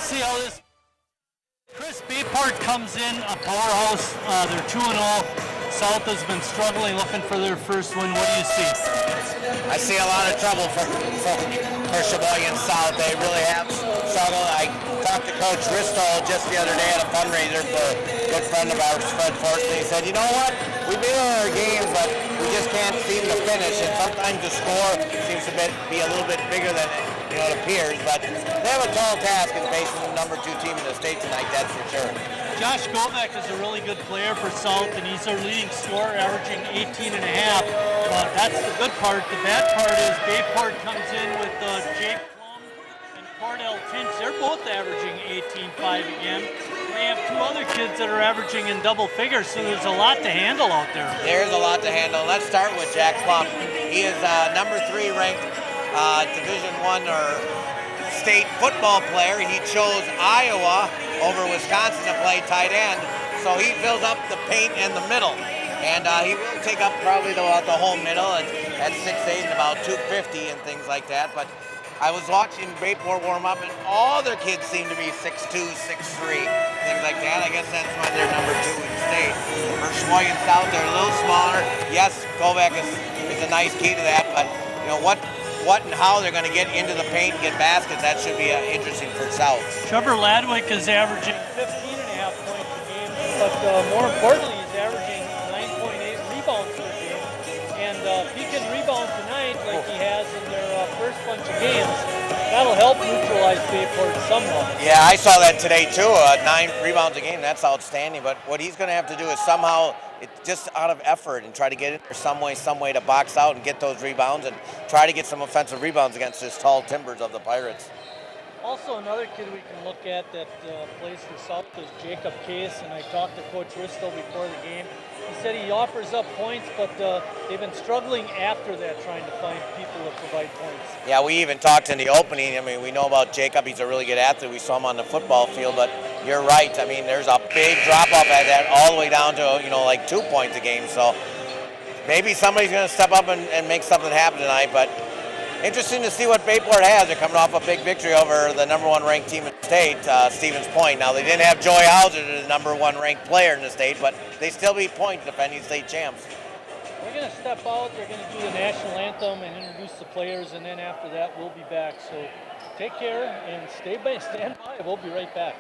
see how this. Chris Bayport comes in, a powerhouse. They're 2-0. South has been struggling, looking for their first win. What do you see? I see a lot of trouble for Sheboygan South. They really have struggled. I talked to Coach Risto just the other day at a fundraiser for a good friend of ours, Fred Forsley. He said, you know what? We've been in our games, but we just can't seem to finish. And sometimes the score seems to be a little bit bigger than it appears. But they have a tall task in facing the number 2 team in the state tonight, that's for sure. Josh Govek is a really good player for South, and he's their leading scorer, averaging 18 and a half. That's the good part. The bad part is Bayport comes in with Jake Plum and Cordell Tinch. They're both averaging 18.5 again. They have 2 other kids that are averaging in double figures, so there's a lot to handle out there. There's a lot to handle. Let's start with Jack Plum. He is number 3 ranked Division I or state football player. He chose Iowa over Wisconsin to play tight end, so he fills up the paint in the middle. And he will take up probably about the whole middle at 6'8" and about 250 and things like that. But I was watching Bayport warm up, and all their kids seem to be 6'2", 6'3", things like that. I guess that's why they're number 2 in state. For Sheboygan South, they're a little smaller. Yes, Kovac is a nice key to that, but what and how they're going to get into the paint and get baskets, that should be interesting for South. Trevor Ladwick is averaging 15.5 points a game, but more importantly, he's averaging 9.8 rebounds per game. And if he can rebound tonight like he has in their first bunch of games, that'll help neutralize Bayport somewhat. Yeah, I saw that today too, 9 rebounds a game, that's outstanding. But what he's going to have to do is somehow, just out of effort, and try to get in there some way to box out and get those rebounds and try to get some offensive rebounds against this tall timbers of the Pirates. Also, another kid we can look at that plays for South is Jacob Case, and I talked to Coach Risto before the game. He said he offers up points, but they've been struggling after that, trying to find people to provide points. Yeah, we even talked in the opening. I mean, we know about Jacob. He's a really good athlete. We saw him on the football field, but you're right. I mean, there's a big drop-off at that all the way down to, like 2 points a game. So maybe somebody's going to step up and make something happen tonight, but interesting to see what Bayport has. They're coming off a big victory over the number 1 ranked team in the state, Stevens Point. Now, they didn't have Joy Hauser, the number 1 ranked player in the state, but they still beat Point, defending state champs. We're going to step out. They're going to do the national anthem and introduce the players, and then after that, we'll be back. So take care and stand by. We'll be right back.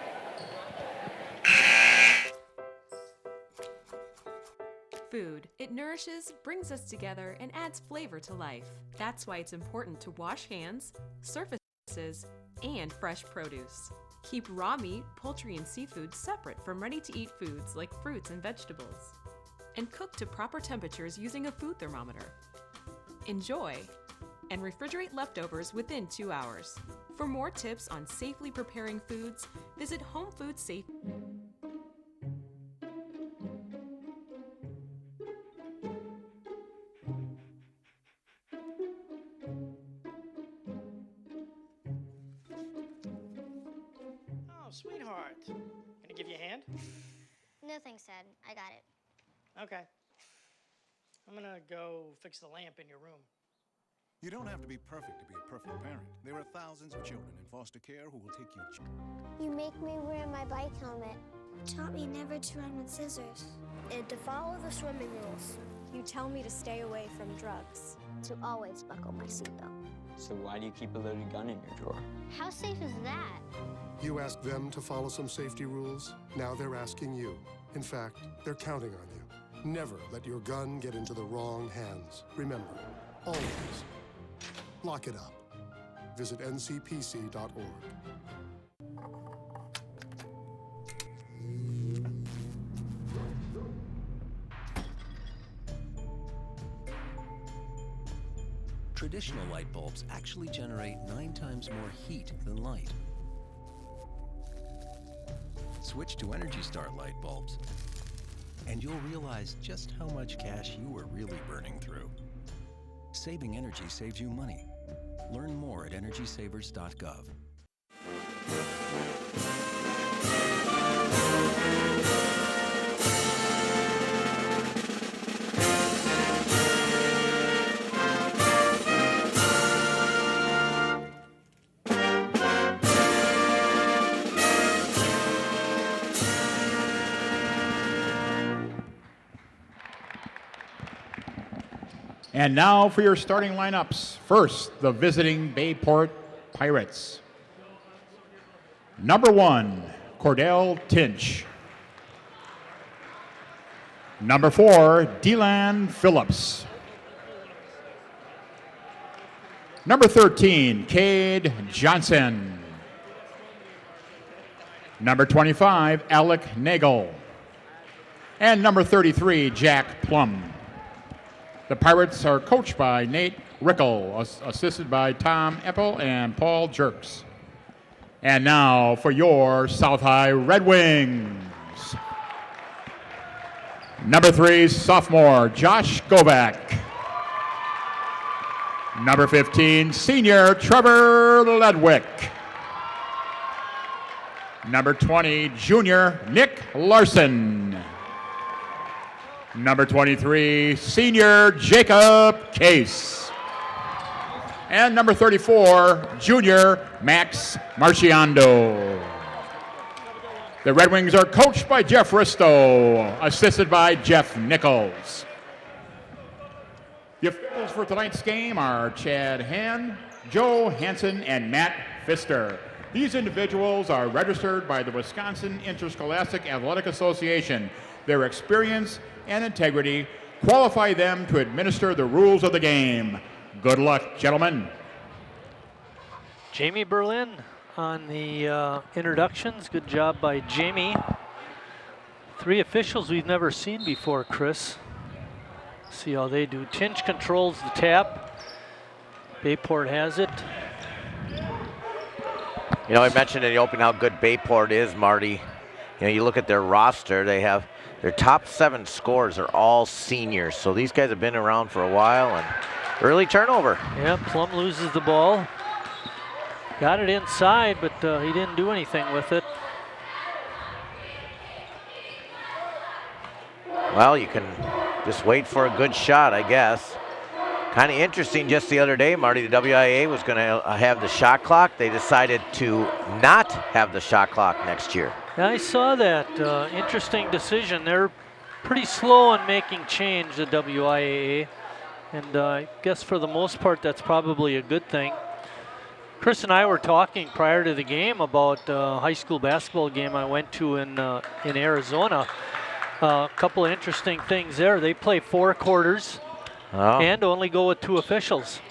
Food. It nourishes, brings us together, and adds flavor to life. That's why it's important to wash hands, surfaces, and fresh produce. Keep raw meat, poultry, and seafood separate from ready-to-eat foods like fruits and vegetables. And cook to proper temperatures using a food thermometer. Enjoy, and refrigerate leftovers within 2 hours. For more tips on safely preparing foods, visit Home Food Safe. Sweetheart, can I give you a hand? No thanks, Dad. I got it. Okay. I'm gonna go fix the lamp in your room. You don't have to be perfect to be a perfect parent. There are thousands of children in foster care who will take your You make me wear my bike helmet. You taught me never to run with scissors. And to follow the swimming rules. You tell me to stay away from drugs. To always buckle my seatbelt. So why do you keep a loaded gun in your drawer? How safe is that? You asked them to follow some safety rules. Now they're asking you. In fact, they're counting on you. Never let your gun get into the wrong hands. Remember, always lock it up. Visit ncpc.org. Traditional light bulbs actually generate 9 times more heat than light. Switch to Energy Star light bulbs, and you'll realize just how much cash you were really burning through. Saving energy saves you money. Learn more at energysavers.gov. And now for your starting lineups. First, the visiting Bayport Pirates. Number 1, Cordell Tinch. Number 4, Delan Phillips. Number 13, Cade Johnson. Number 25, Alec Nagel. And number 33, Jack Plum. The Pirates are coached by Nate Rickle, assisted by Tom Eppel and Paul Jerks. And now for your South High Red Wings. Number 3, sophomore, Josh Govak. Number 15, senior, Trevor Ledwick. Number 20, junior, Nick Larson. Number 23, senior, Jacob Case. And number 34, junior, Max Marciando. The Red Wings are coached by Jeff Risto, assisted by Jeff Nichols. The officials for tonight's game are Chad Hann, Joe Hansen, and Matt Pfister. These individuals are registered by the Wisconsin Interscholastic Athletic Association. Their experience and integrity qualify them to administer the rules of the game. Good luck, gentlemen. Jamie Berlin on the introductions. Good job by Jamie. 3 officials we've never seen before, Chris. See how they do. Tinch controls the tap. Bayport has it. You know, I mentioned in the opening how good Bayport is, Marty. You know, you look at their roster, they have their top 7 scorers are all seniors. So these guys have been around for a while, and early turnover. Yeah, Plum loses the ball. Got it inside, but he didn't do anything with it. Well, you can just wait for a good shot, I guess. Kind of interesting just the other day, Marty, the WIA was going to have the shot clock. They decided to not have the shot clock next year. Yeah, I saw that. Interesting decision. They're pretty slow on making change, the WIAA. And I guess for the most part, that's probably a good thing. Chris and I were talking prior to the game about a high school basketball game I went to in Arizona. A couple of interesting things there. They play 4 quarters and only go with 2 officials.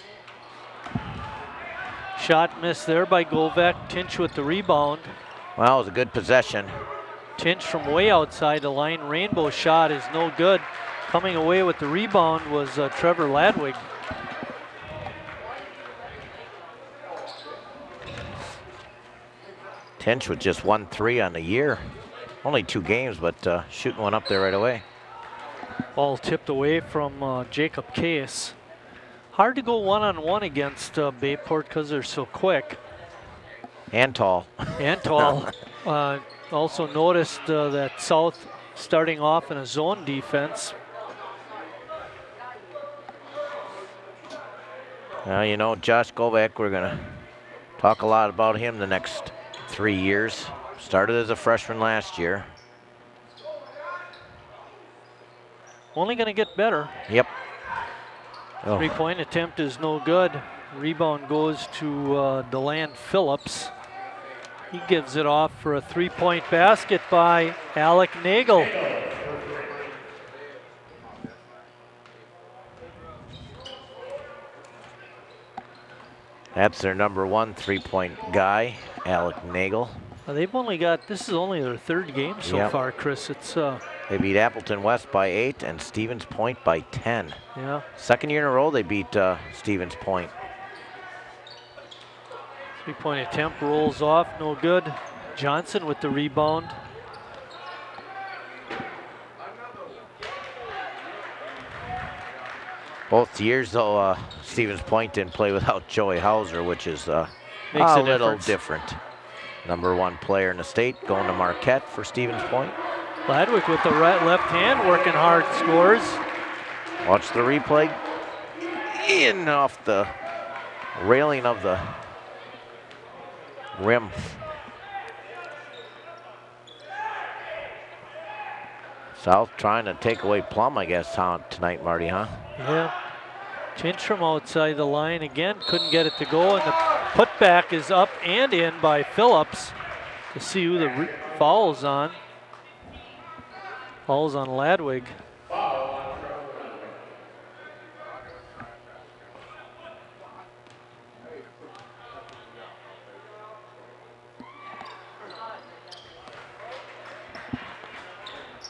Shot missed there by Govak. Tinch with the rebound. Well, it was a good possession. Tinch from way outside the line. Rainbow shot is no good. Coming away with the rebound was Trevor Ladwig. Tinch with just 1 3 on the year. Only 2 games, but shooting one up there right away. Ball tipped away from Jacob Case. Hard to go one-on-one against Bayport because they're so quick. And tall. And tall. Also noticed that South starting off in a zone defense. You know, Josh Govak, we're going to talk a lot about him the next 3 years. Started as a freshman last year. Only going to get better. Yep. Oh. 3-point attempt is no good. Rebound goes to Delan Phillips. He gives it off for a 3-point basket by Alec Nagel. That's their number 1 3-point guy, Alec Nagel. They've only got, this is only their 3rd game so far, Chris. It's they beat Appleton West by 8 and Stevens Point by 10. Yeah. 2nd year in a row they beat Stevens Point. 3-point attempt rolls off, no good. Johnson with the rebound. Both years, though, Stevens Point didn't play without Joey Hauser, which is a little different. Number 1 player in the state going to Marquette for Stevens Point. Ladwick with the left hand working hard, scores. Watch the replay. In off the railing of the rim. South trying to take away Plum, I guess, tonight, Marty, huh? Yeah. Tinch from outside the line again, couldn't get it to go, and the putback is up and in by Phillips to see who the foul's on. Foul's on Ladwig.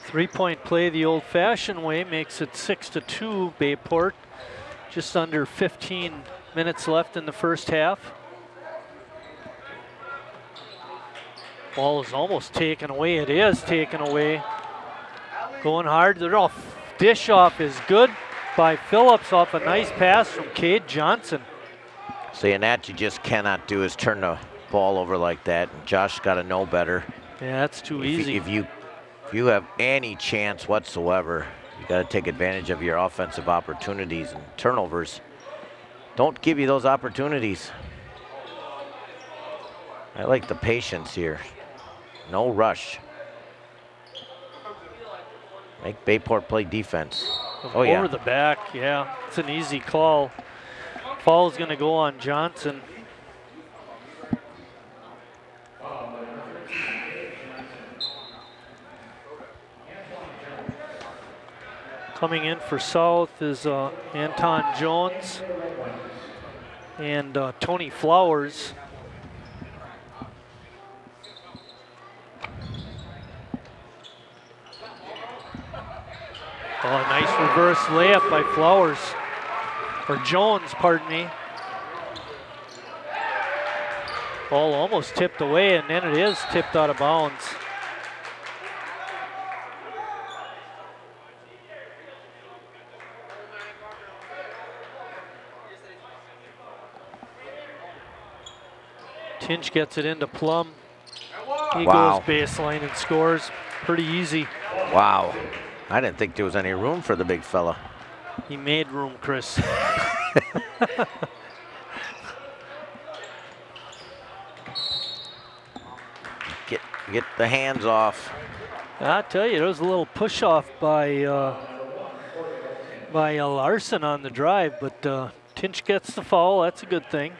Three-point play the old-fashioned way makes it 6-2 Bayport. Just under 15 minutes left in the first half. Ball is almost taken away. It is taken away. Going hard. The dish off is good by Phillips off a nice pass from Cade Johnson. See, and that you just cannot do is turn the ball over like that. And Josh got to know better. Yeah, that's too easy. If you have any chance whatsoever, you got to take advantage of your offensive opportunities, and turnovers don't give you those opportunities. I like the patience here. No rush. Make Bayport play defense. Oh, yeah. Over the back, yeah. It's an easy call. Foul is going to go on Johnson. Coming in for South is Anton Jones and Tony Flowers. Oh, a nice reverse layup by Flowers, or Jones, pardon me. Ball almost tipped away, and then it is tipped out of bounds. Tinch gets it into Plum. He goes baseline and scores. Pretty easy. Wow. I didn't think there was any room for the big fella. He made room, Chris. Get the hands off. I tell you, there was a little push off by Larson on the drive, but Tinch gets the foul. That's a good thing.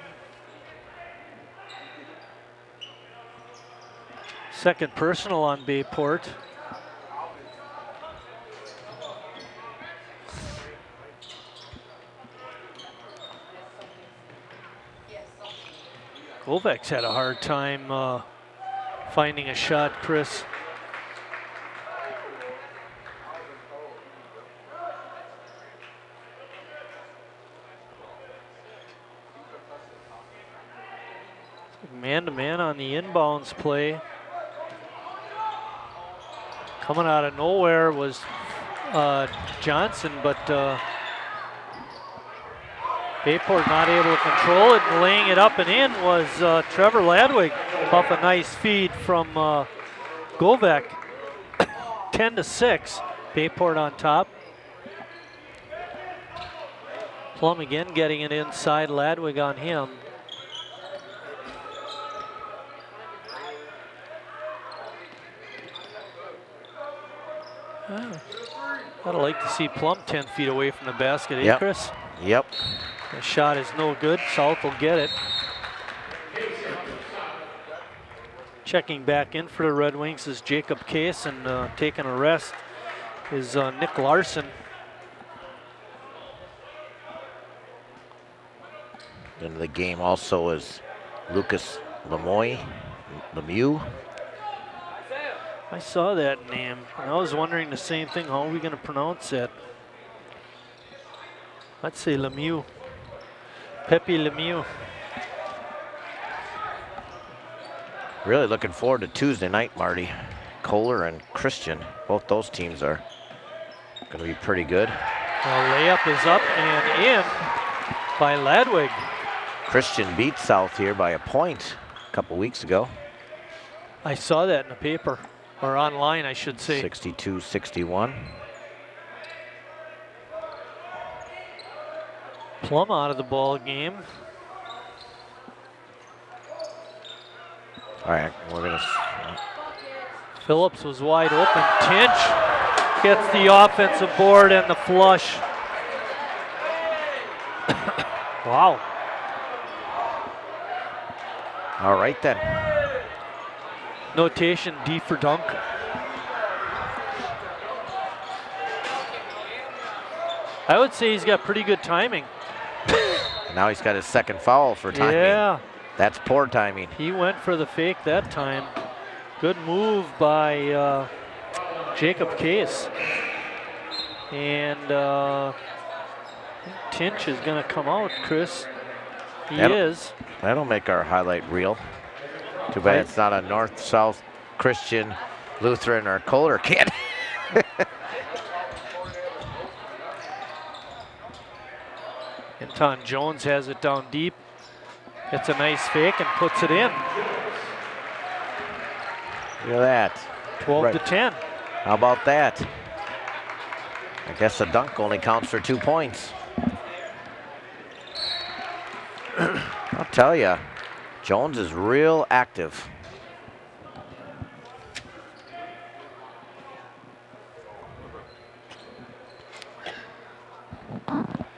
Second personal on Bayport. Kovacs had a hard time finding a shot, Chris. Man-to-man on the inbounds play. Coming out of nowhere was Johnson, but Bayport not able to control it, and laying it up and in was Trevor Ladwig off a nice feed from Govek. 10-6, Bayport on top. Plum again getting it inside, Ladwig on him. I'd like to see Plum 10 feet away from the basket, eh, Chris? Yep. The shot is no good. South will get it. Checking back in for the Red Wings is Jacob Case, and taking a rest is Nick Larson. Into the game also is Lucas Lemieux. I saw that name, and I was wondering the same thing. How are we going to pronounce it? I'd say Lemieux. Pepe Lemieux. Really looking forward to Tuesday night, Marty. Kohler and Christian, both those teams are going to be pretty good. Layup is up and in by Ladwig. Christian beat South here by a point a couple weeks ago. I saw that in the paper, or online, I should say. 62-61. Plum out of the ball game. All right, we're gonna. Phillips was wide open. Tinch gets the offensive board and the flush. Wow. All right then. Notation D for dunk. I would say he's got pretty good timing. Now he's got his second foul for timing. Yeah. That's poor timing. He went for the fake that time. Good move by Jacob Case. And Tinch is going to come out, Chris. He is. That'll make our highlight reel. Too bad it's not a North-South Christian, Lutheran, or Kohler kid. Anton Jones has it down deep. It's a nice fake and puts it in. Look at that. 12 to 10. How about that? I guess a dunk only counts for 2 points. I'll tell you, Jones is real active.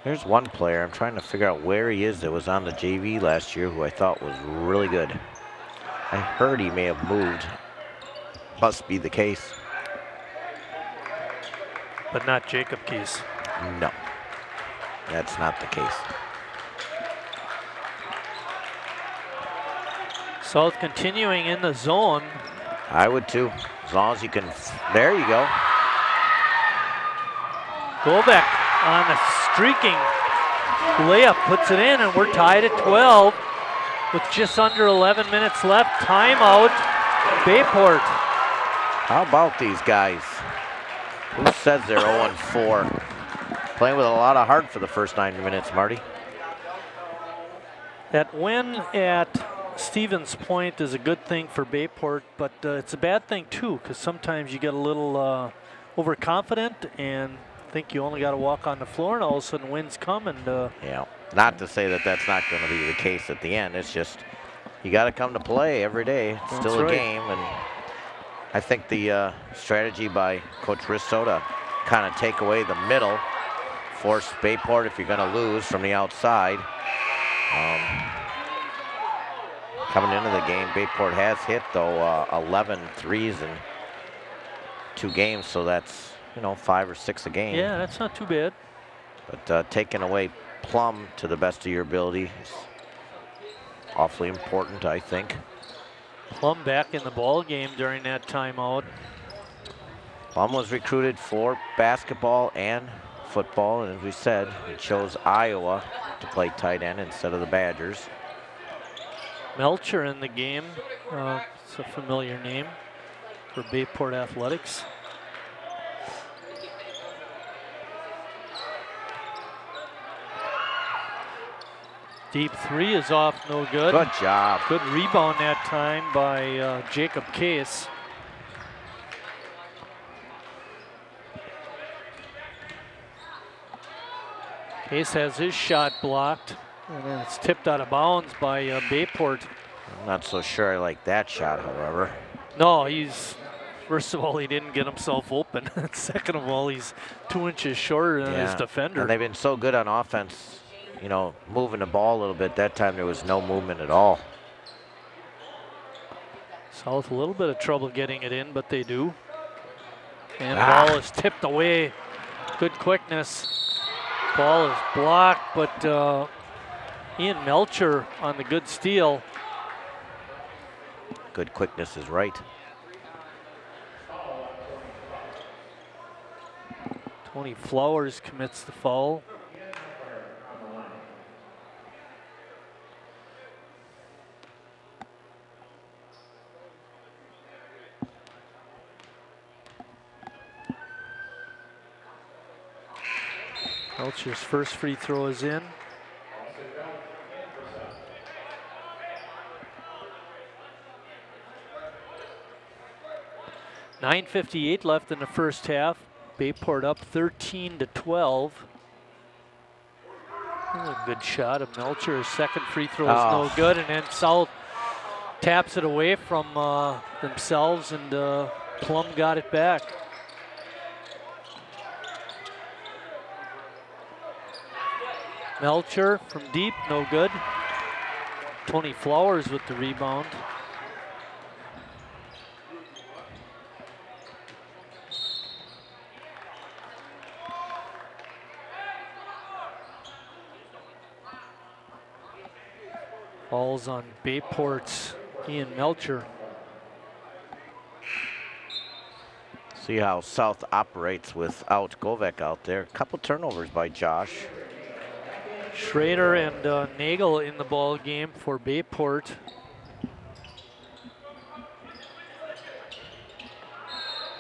There's one player, I'm trying to figure out where he is, that was on the JV last year who I thought was really good. I heard he may have moved. Must be the case. But not Jacob Case. No, that's not the case. South continuing in the zone. I would too, as long as you can. There you go. Golbeck on a streaking layup, puts it in, and we're tied at 12 with just under 11 minutes left. Timeout, Bayport. How about these guys? Who says they're 0-4? Playing with a lot of heart for the first 9 minutes, Marty. That win at Stevens Point is a good thing for Bayport, but it's a bad thing too, because sometimes you get a little overconfident and think you only got to walk on the floor, and all of a sudden wins come. And yeah, not to say that that's not going to be the case at the end. It's just you got to come to play every day. It's still a game, and I think the strategy by Coach Risto to kind of take away the middle, force Bayport if you're going to lose from the outside. Coming into the game, Bayport has hit, though, 11 threes in 2 games, so that's, 5 or 6 a game. Yeah, that's not too bad. But taking away Plum to the best of your ability is awfully important, I think. Plum back in the ball game during that timeout. Plum was recruited for basketball and football, and as we said, he chose Iowa to play tight end instead of the Badgers. Melcher in the game. It's a familiar name for Bayport Athletics. Deep 3 is off, no good. Good job. Good rebound that time by Jacob Case. Case has his shot blocked, and then it's tipped out of bounds by Bayport. I'm not so sure I like that shot, however. No, first of all, he didn't get himself open. Second of all, he's 2 inches shorter than his defender. And they've been so good on offense, moving the ball a little bit. That time there was no movement at all. South a little bit of trouble getting it in, but they do. And the ball is tipped away. Good quickness. Ball is blocked, but Ian Melcher on the good steal. Good quickness is right. Tony Flowers commits the foul. Melcher's first free throw is in. .9:58 left in the first half. Bayport up 13-12. A good shot of Melcher. His second free throw is no good, and then South taps it away from themselves, and Plum got it back. Melcher from deep, no good. Tony Flowers with the rebound. Falls on Bayport's Ian Melcher. See how South operates without Govek out there. A couple turnovers by Josh. Schrader and Nagel in the ball game for Bayport.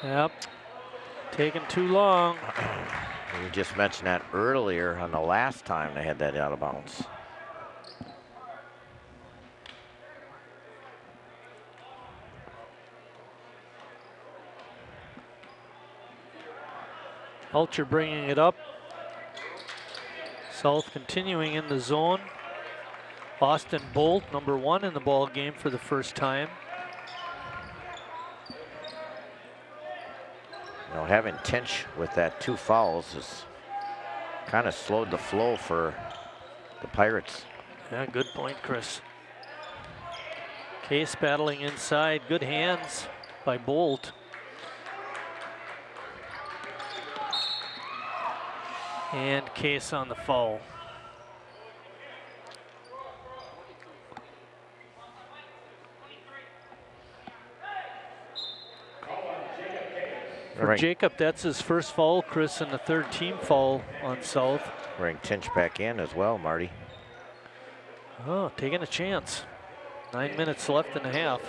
Yep, taking too long. We just mentioned that earlier on the last time they had that out of bounds. Melcher bringing it up. South continuing in the zone. Austin Bolt, number 1 in the ball game for the first time. You know, having Tinch with that 2 fouls has kind of slowed the flow for the Pirates. Yeah, good point, Chris. Case battling inside. Good hands by Bolt. And Case on the foul. For Jacob, that's his first foul, Chris, and the 3rd team foul on South. Bring Tinch back in as well, Marty. Oh, taking a chance. 9 minutes left in the half.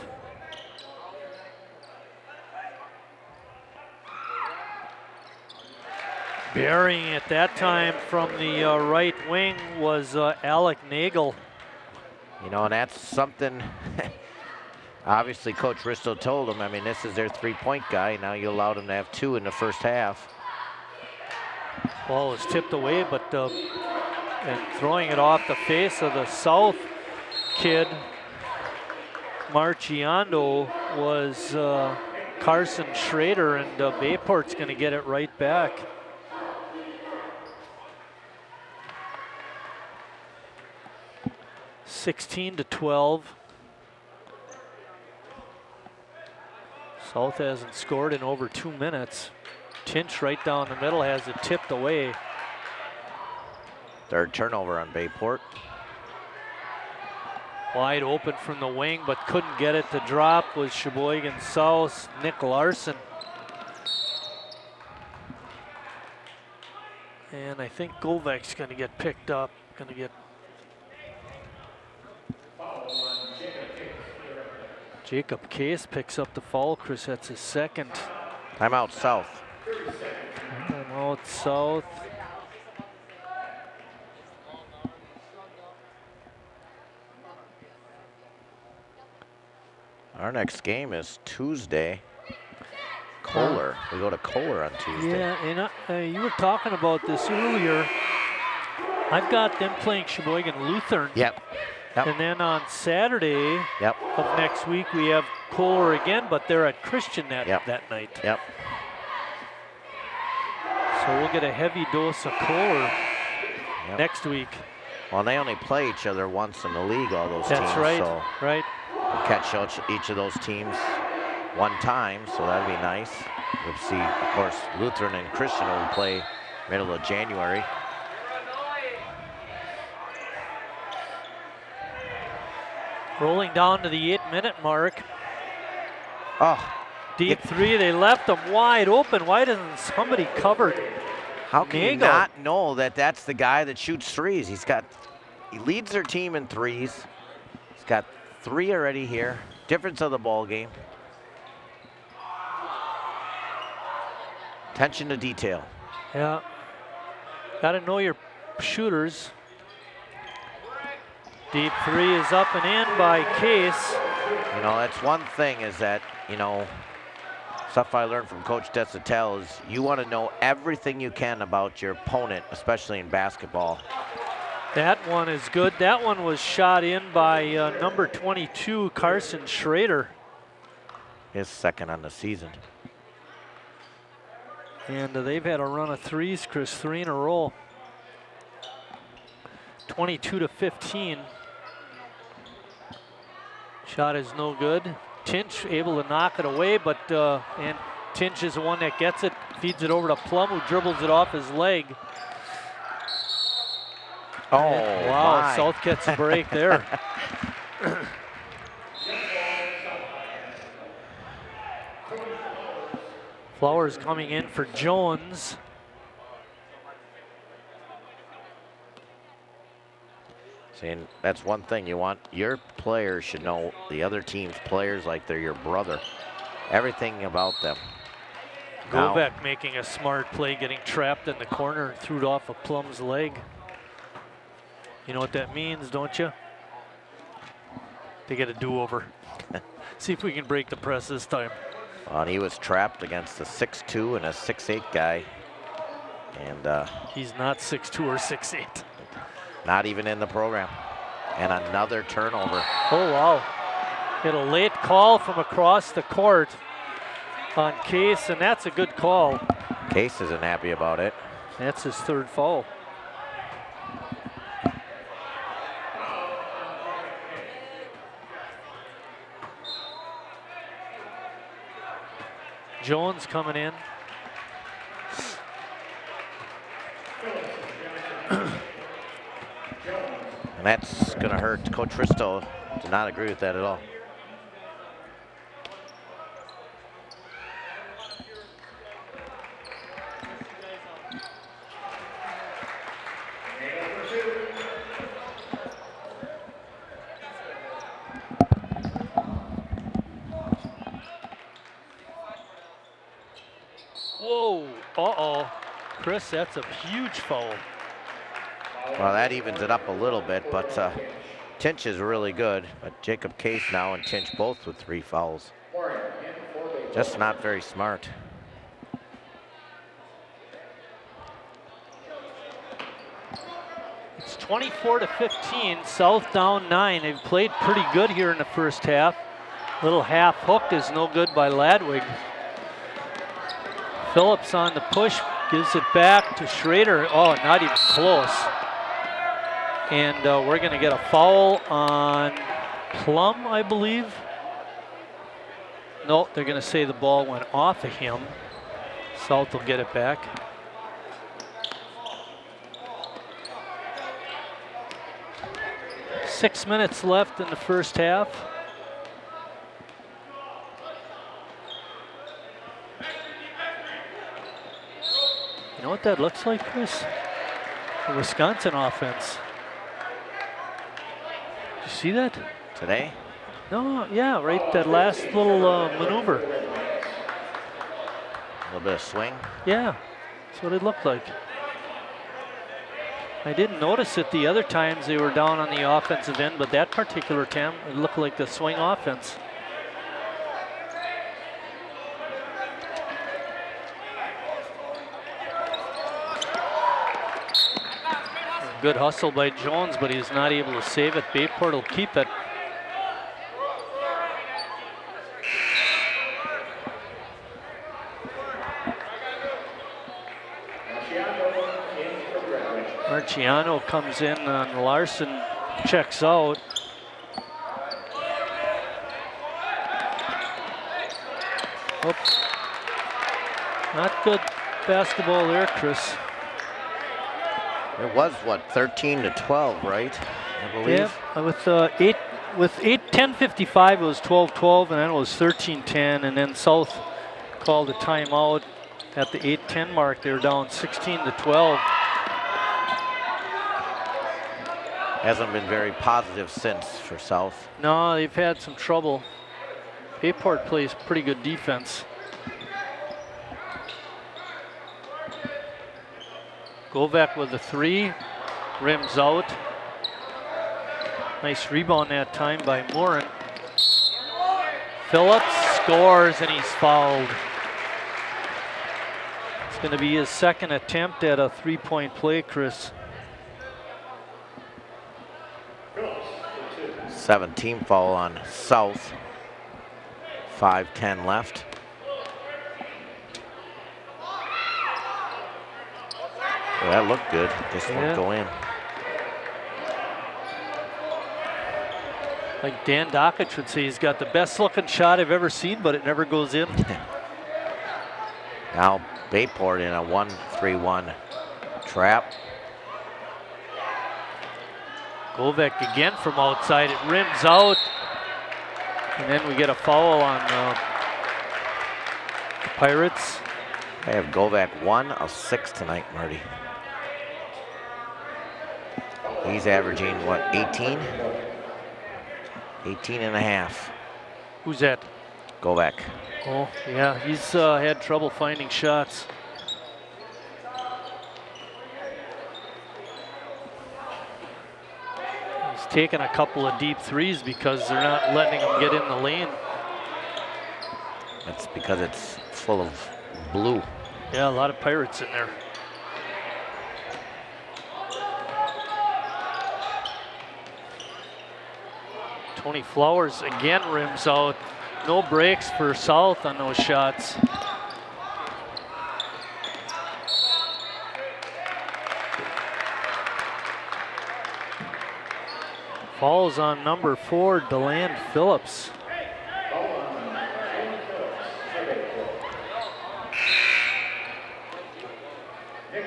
Burying it that time from the right wing was Alec Nagel. You know, and that's something, obviously Coach Risto told him, I mean, this is their 3-point guy. Now you allowed him to have 2 in the first half. Ball is tipped away, but and throwing it off the face of the South kid, Marciando, was Carson Schrader, and Bayport's going to get it right back. (16-12). South hasn't scored in over 2 minutes. Tinch right down the middle has it tipped away. 3rd turnover on Bayport. Wide open from the wing, but couldn't get it to drop was Sheboygan South, Nick Larson. And I think Govek's going to get picked up, going to get Jacob Case picks up the foul. Chris, that's his 2nd. Timeout South. Timeout South. Our next game is Tuesday. Kohler. We go to Kohler on Tuesday. Yeah, and you were talking about this earlier. I've got them playing Sheboygan Lutheran. Yep. And then on Saturday of next week, we have Kohler again, but they're at Christian that night. Yep. So we'll get a heavy dose of Kohler next week. Well, they only play each other once in the league, all those teams. That's right, so right. We'll catch each of those teams one time, so that'd be nice. We'll see, of course, Lutheran and Christian will play middle of January. Rolling down to the 8-minute mark. Oh. Deep 3, they left them wide open. Why doesn't somebody cover How can Nagel? you not know that that's the guy that shoots threes? He leads their team in threes. He's got 3 already here. Difference of the ball game. Attention to detail. Yeah. Got to know your shooters. Deep 3 is up and in by Case. You know, that's one thing is that, you know, stuff I learned from Coach Desatel is you want to know everything you can about your opponent, especially in basketball. That one is good. That one was shot in by number 22, Carson Schrader. His 2nd on the season. And they've had a run of 3s, Chris, 3 in a row. 22-15. Shot is no good. Tinch able to knock it away, but and Tinch is the one that gets it, feeds it over to Plum, who dribbles it off his leg. Oh, wow, my. South gets a break there. Flowers coming in for Jones. See, and that's one thing you want. Your players should know the other team's players like they're your brother. Everything about them. Govek making a smart play, getting trapped in the corner and threw it off of Plum's leg. You know what that means, don't you? They get a do-over. See if we can break the press this time. And he was trapped against a 6'2" and a 6'8" guy. And he's not 6'2" or 6'8". Not even in the program. And another turnover. Oh, wow. Get a late call from across the court on Case, and that's a good call. Case isn't happy about it. That's his third foul. Jones coming in. And that's going to hurt. Coach Risto did not agree with that at all. Whoa, uh-oh. Chris, that's a huge foul. Well, that evens it up a little bit, but Tinch is really good. But Jacob Case now and Tinch both with 3 fouls. Just not very smart. It's 24-15, South down 9. They've played pretty good here in the first half. Little half hook is no good by Ladwig. Phillips on the push, gives it back to Schrader. Oh, not even close. And we're going to get a foul on Plum, I believe. No, they're going to say the ball went off of him. South will get it back. Six minutes left in the first half. You know what that looks like, Chris? The Wisconsin offense. Did you see that? Today? No, yeah, right, that last little maneuver. A little bit of swing? Yeah, that's what it looked like. I didn't notice it the other times they were down on the offensive end, but that particular time, it looked like the swing offense. Good hustle by Jones, but he's not able to save it. Bayport will keep it. Marciano comes in on Larson, checks out. Oops. Not good basketball there, Chris. It was what, 13-12, right? I believe. Yeah, with 10:55 it was 12-12, and then it was 13-10, and then South called a timeout at the 8:10 mark. They were down 16-12. Hasn't been very positive since for South. No, they've had some trouble. Bayport plays pretty good defense. Govek with the 3, rims out. Nice rebound that time by Morin. Phillips scores and he's fouled. It's going to be his second attempt at a 3-point play, Chris. 17 foul on South. 5:10 left. Well, that looked good. Just won't go in. Like Dan Dockich would say, he's got the best looking shot I've ever seen, but it never goes in. Now Bayport in a 1-3-1 trap. Govek again from outside. It rims out. And then we get a foul on the Pirates. I have Govek 1 of 6 tonight, Marty. He's averaging, what, 18? 18 and a half. Who's that? Govek. Oh, yeah, he's had trouble finding shots. He's taken a couple of deep threes because they're not letting him get in the lane. That's because it's full of blue. Yeah, a lot of Pirates in there. Tony Flowers again rims out. No breaks for South on those shots. Falls on number 4, DeLand Phillips.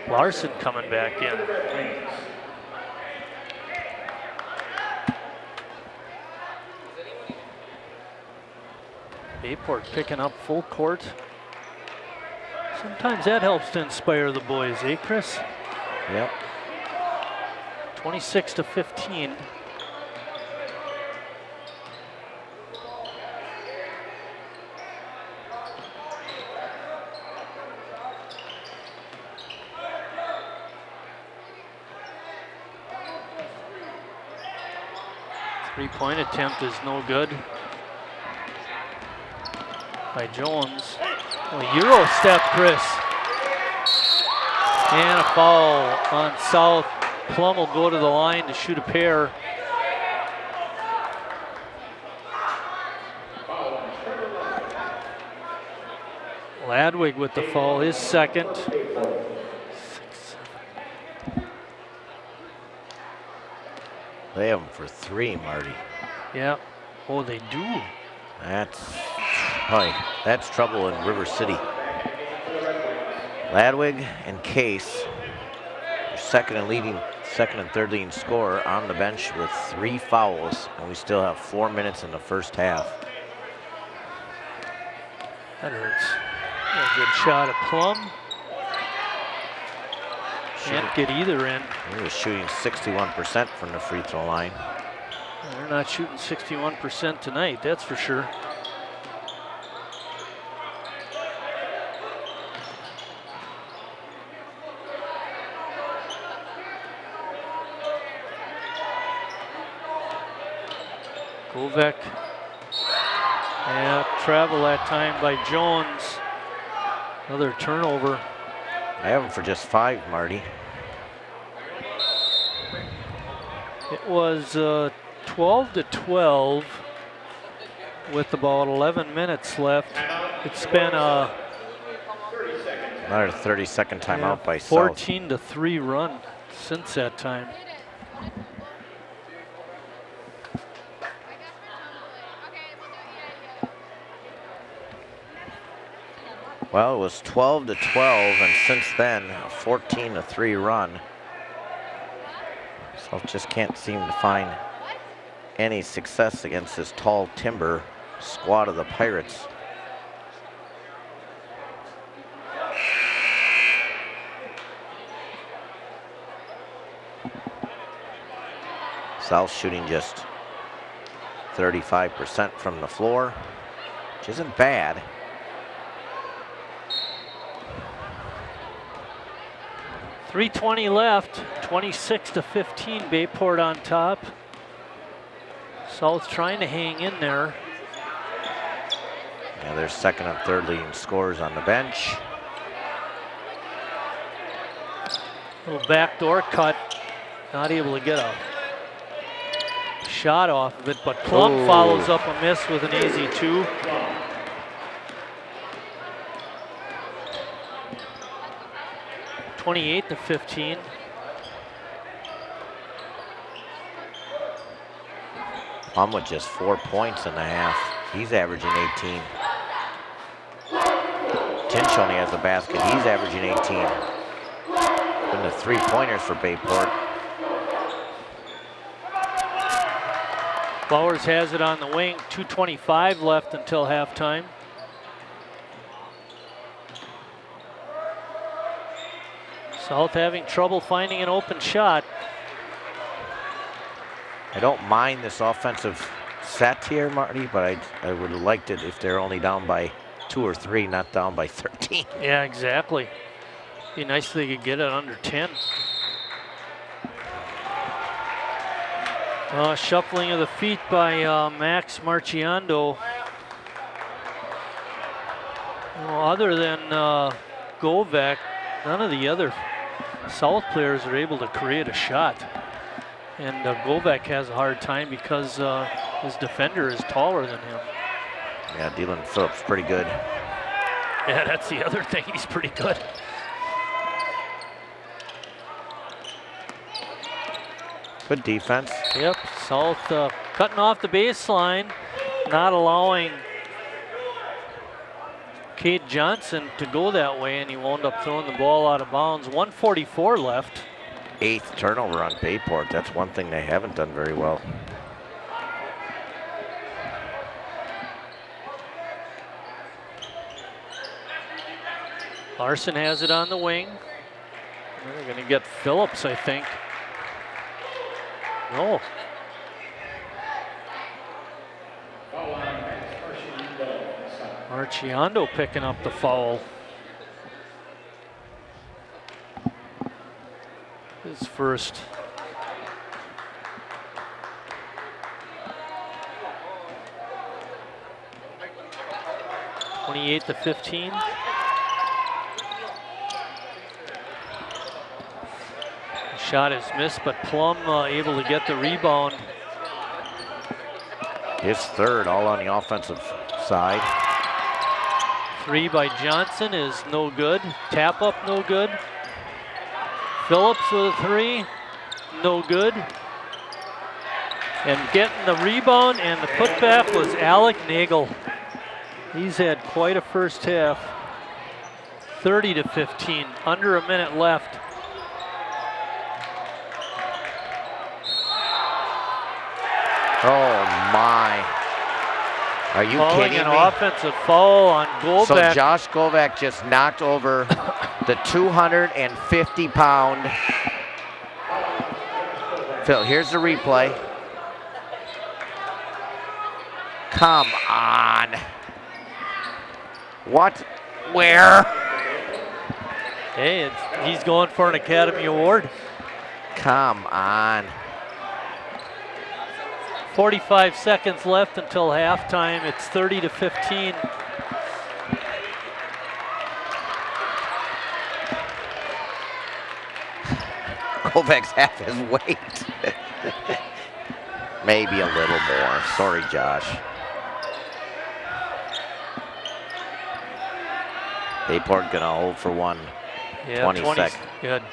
Larson coming back in. Bayport picking up full court. Sometimes that helps to inspire the boys, eh, Chris? Yep. 26-15. Three-point attempt is no good by Jones. A Euro step, Chris. And a foul on South. Plum will go to the line to shoot a pair. Ladwig with the foul, his second. They have him for 3, Marty. Yeah. Oh, they do. That's trouble in River City. Ladwig and Case, second and third leading scorer, on the bench with 3 fouls, and we still have 4 minutes in the first half. That hurts. A good shot at Plum. Can't get either in. He was shooting 61% from the free throw line. They're not shooting 61% tonight, that's for sure. Govek. Yeah, travel that time by Jones. Another turnover. I have him for just 5, Marty. It was 12-12 with about 11 minutes left. It's been a another 30-second timeout by South. 14-3 run since that time. Well, it was 12-12, and since then, a 14-3 run. South just can't seem to find any success against this tall timber squad of the Pirates. South shooting just 35% from the floor, which isn't bad. .320 left, 26-15, Bayport on top. South trying to hang in there. Yeah, their second and third leading scorers on the bench. Little backdoor cut, not able to get a shot off of it, but Plum follows up a miss with an easy 2. .28-15. Plum with just 4 points in the half. He's averaging 18. Tinch only has a basket. He's averaging 18. And the 3-pointers for Bayport. Flowers has it on the wing. 2:25 left until halftime. South having trouble finding an open shot. I don't mind this offensive set here, Marty, but I would have liked it if they're only down by 2 or 3, not down by 13. Yeah, exactly. Be nice if they could get it under 10. Shuffling of the feet by Max Marciando. Other than Govek, none of the other South players are able to create a shot. And Govek has a hard time because his defender is taller than him. Yeah, Dylan Phillips pretty good. Yeah, that's the other thing. He's pretty good. Good defense. Yep, South cutting off the baseline, not allowing Cade Johnson to go that way, and he wound up throwing the ball out of bounds. 1:44 left. 8th turnover on Bayport. That's one thing they haven't done very well. Larson has it on the wing. They're going to get Phillips, I think. No. Marciando picking up the foul. His first. (28-15). Shot is missed, but Plum able to get the rebound. His third, all on the offensive side. 3 by Johnson is no good. Tap up, no good. Phillips with a 3, no good. And getting the rebound and the putback was Alec Nagel. He's had quite a first half. 30-15, under a minute left. Oh my. Are you kidding me? An offensive foul on Govek. So Josh Govek just knocked over the 250-pound. Phil, here's the replay. Come on. What? Where? Hey, he's going for an Academy Award. Come on. 45 seconds left until halftime. It's 30-15. Govek's half his weight. Maybe a little more. Sorry, Josh. Bayport gonna hold for one. Yeah, 20 seconds. Good.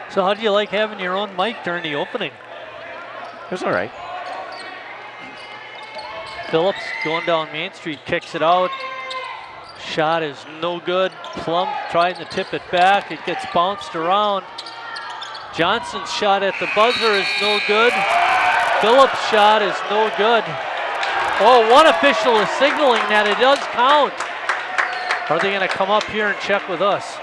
So how do you like having your own mic during the opening? It was all right. Phillips going down Main Street, kicks it out. Shot is no good. Plum trying to tip it back. It gets bounced around. Johnson's shot at the buzzer is no good. Phillips' shot is no good. Oh, one official is signaling that it does count. Are they going to come up here and check with us?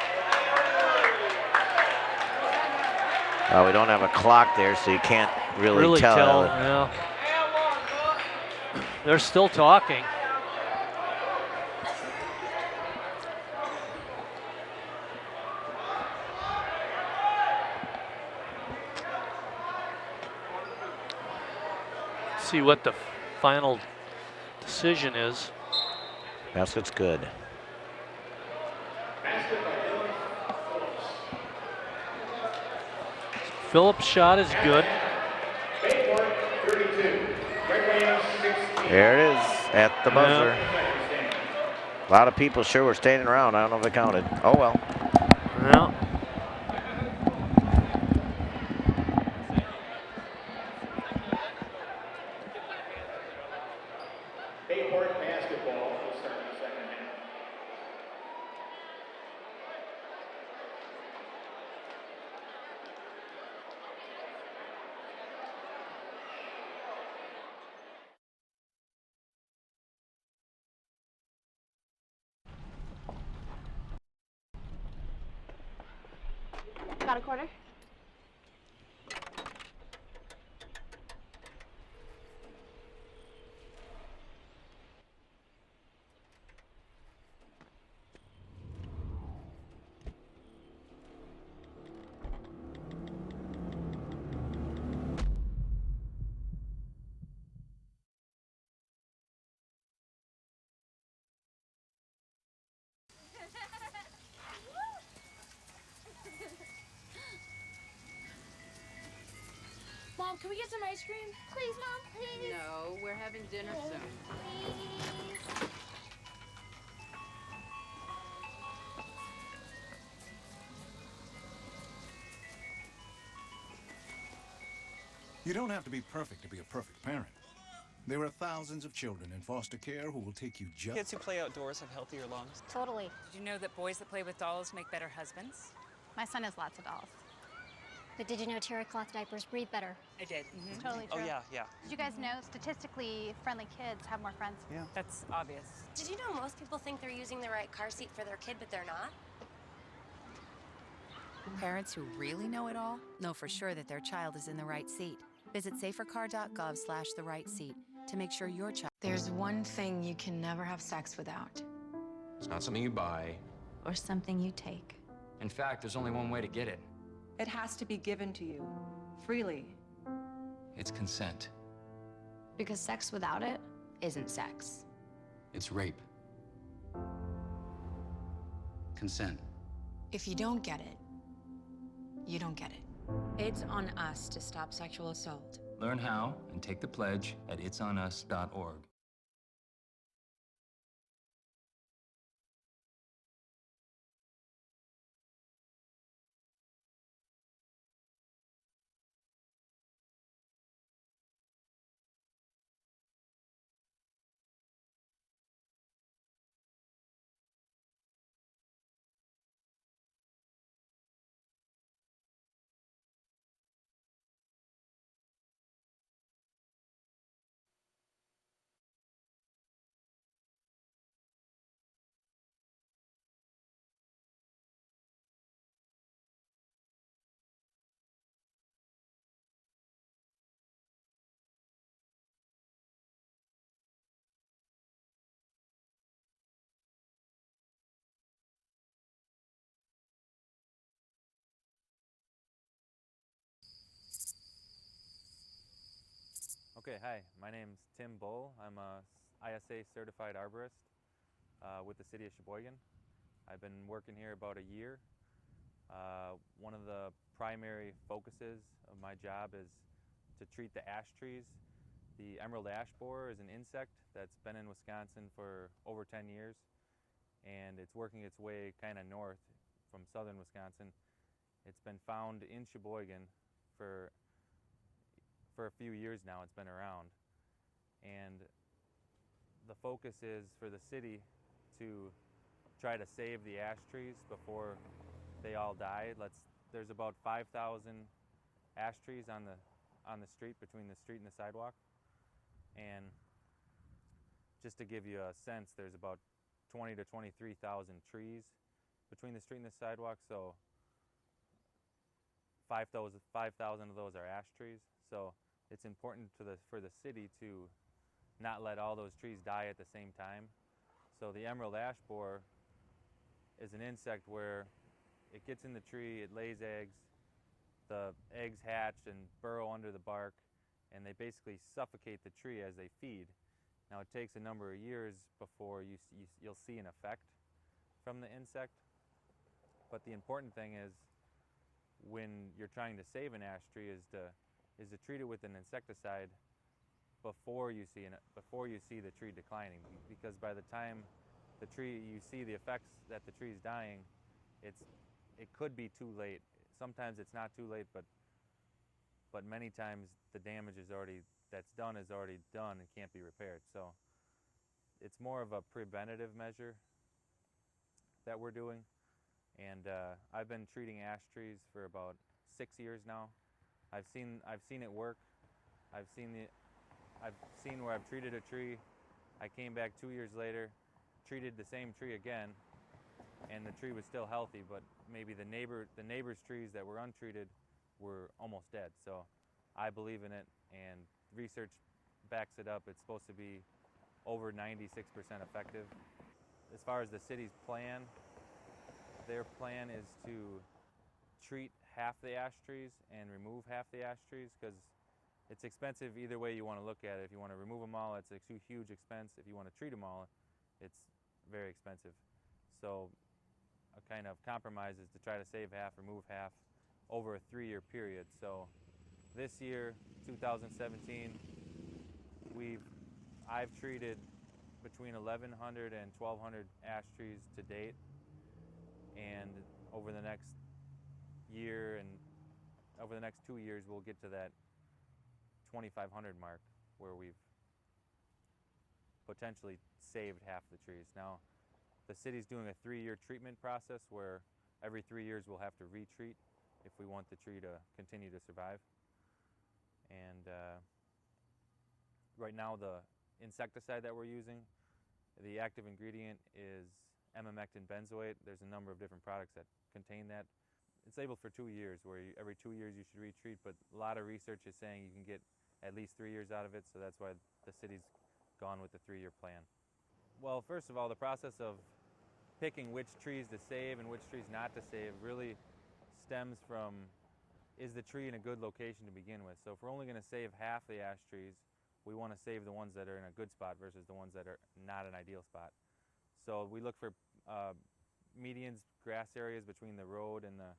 We don't have a clock there, so you can't really tell. Yeah. They're still talking. See what the final decision is. Basket's good. Phillips' shot is good. There it is at the buzzer. A lot of people sure were standing around. I don't know if it counted. Oh well. Yeah. Got a quarter? Mom, can we get some ice cream? Please, Mom, please. No, we're having dinner soon. Please. You don't have to be perfect to be a perfect parent. There are thousands of children in foster care who will take you just... Kids who play outdoors have healthier lungs. Totally. Did you know that boys that play with dolls make better husbands? My son has lots of dolls. But did you know terry cloth diapers breathe better? I did. It's totally true. Oh, yeah. Did you guys know statistically friendly kids have more friends? Yeah. That's obvious. Did you know most people think they're using the right car seat for their kid, but they're not? Parents who really know it all know for sure that their child is in the right seat. Visit safercar.gov/the right seat to make sure your child... There's one thing you can never have sex without. It's not something you buy. Or something you take. In fact, there's only one way to get it. It has to be given to you, freely. It's consent. Because sex without it isn't sex. It's rape. Consent. If you don't get it, you don't get it. It's on us to stop sexual assault. Learn how and take the pledge at itsonus.org. Okay, hi, my name's Tim Bull. I'm a ISA certified arborist with the city of Sheboygan. I've been working here about a year. One of the primary focuses of my job is to treat the ash trees. The emerald ash borer is an insect that's been in Wisconsin for over 10 years, and it's working its way kind of north from southern Wisconsin. It's been found in Sheboygan for a few years now. It's been around, and the focus is for the city to try to save the ash trees before they all die. There's about 5,000 ash trees on the street, between the street and the sidewalk, and just to give you a sense, there's about 20 to 23,000 trees between the street and the sidewalk, so 5,000 of those are ash trees. So it's important for the city to not let all those trees die at the same time. So the emerald ash borer is an insect where it gets in the tree, it lays eggs, the eggs hatch and burrow under the bark, and they basically suffocate the tree as they feed. Now it takes a number of years before you'll see an effect from the insect, but the important thing is when you're trying to save an ash tree is to treat it with an insecticide before you see the tree declining, because by the time you see the effects that the tree's dying, it could be too late. Sometimes it's not too late, but many times the damage that's done is already done and can't be repaired. So it's more of a preventative measure that we're doing, and I've been treating ash trees for about 6 years now. I've seen it work. I've seen where I've treated a tree. I came back 2 years later, treated the same tree again, and the tree was still healthy, but maybe the neighbor's trees that were untreated were almost dead. So I believe in it, and research backs it up. It's supposed to be over 96% effective. As far as the city's plan, their plan is to treat half the ash trees and remove half the ash trees, because it's expensive either way you want to look at it. If you want to remove them all, it's a huge expense. If you want to treat them all, it's very expensive. So a kind of compromise is to try to save half, remove half over a 3-year period. So this year, 2017, I've treated between 1,100 and 1,200 ash trees to date, and over the next year and over the next 2 years we'll get to that 2,500 mark where we've potentially saved half the trees. Now the city's doing a 3-year treatment process where every 3 years we'll have to retreat if we want the tree to continue to survive. And right now the insecticide that we're using, the active ingredient is emamectin benzoate. There's a number of different products that contain that. It's labeled for 2 years, where every 2 years you should retreat, but a lot of research is saying you can get at least 3 years out of it, so that's why the city's gone with the 3-year plan. Well, first of all, the process of picking which trees to save and which trees not to save really stems from, is the tree in a good location to begin with? So if we're only going to save half the ash trees, we want to save the ones that are in a good spot versus the ones that are not an ideal spot. So we look for medians, grass areas between the road and the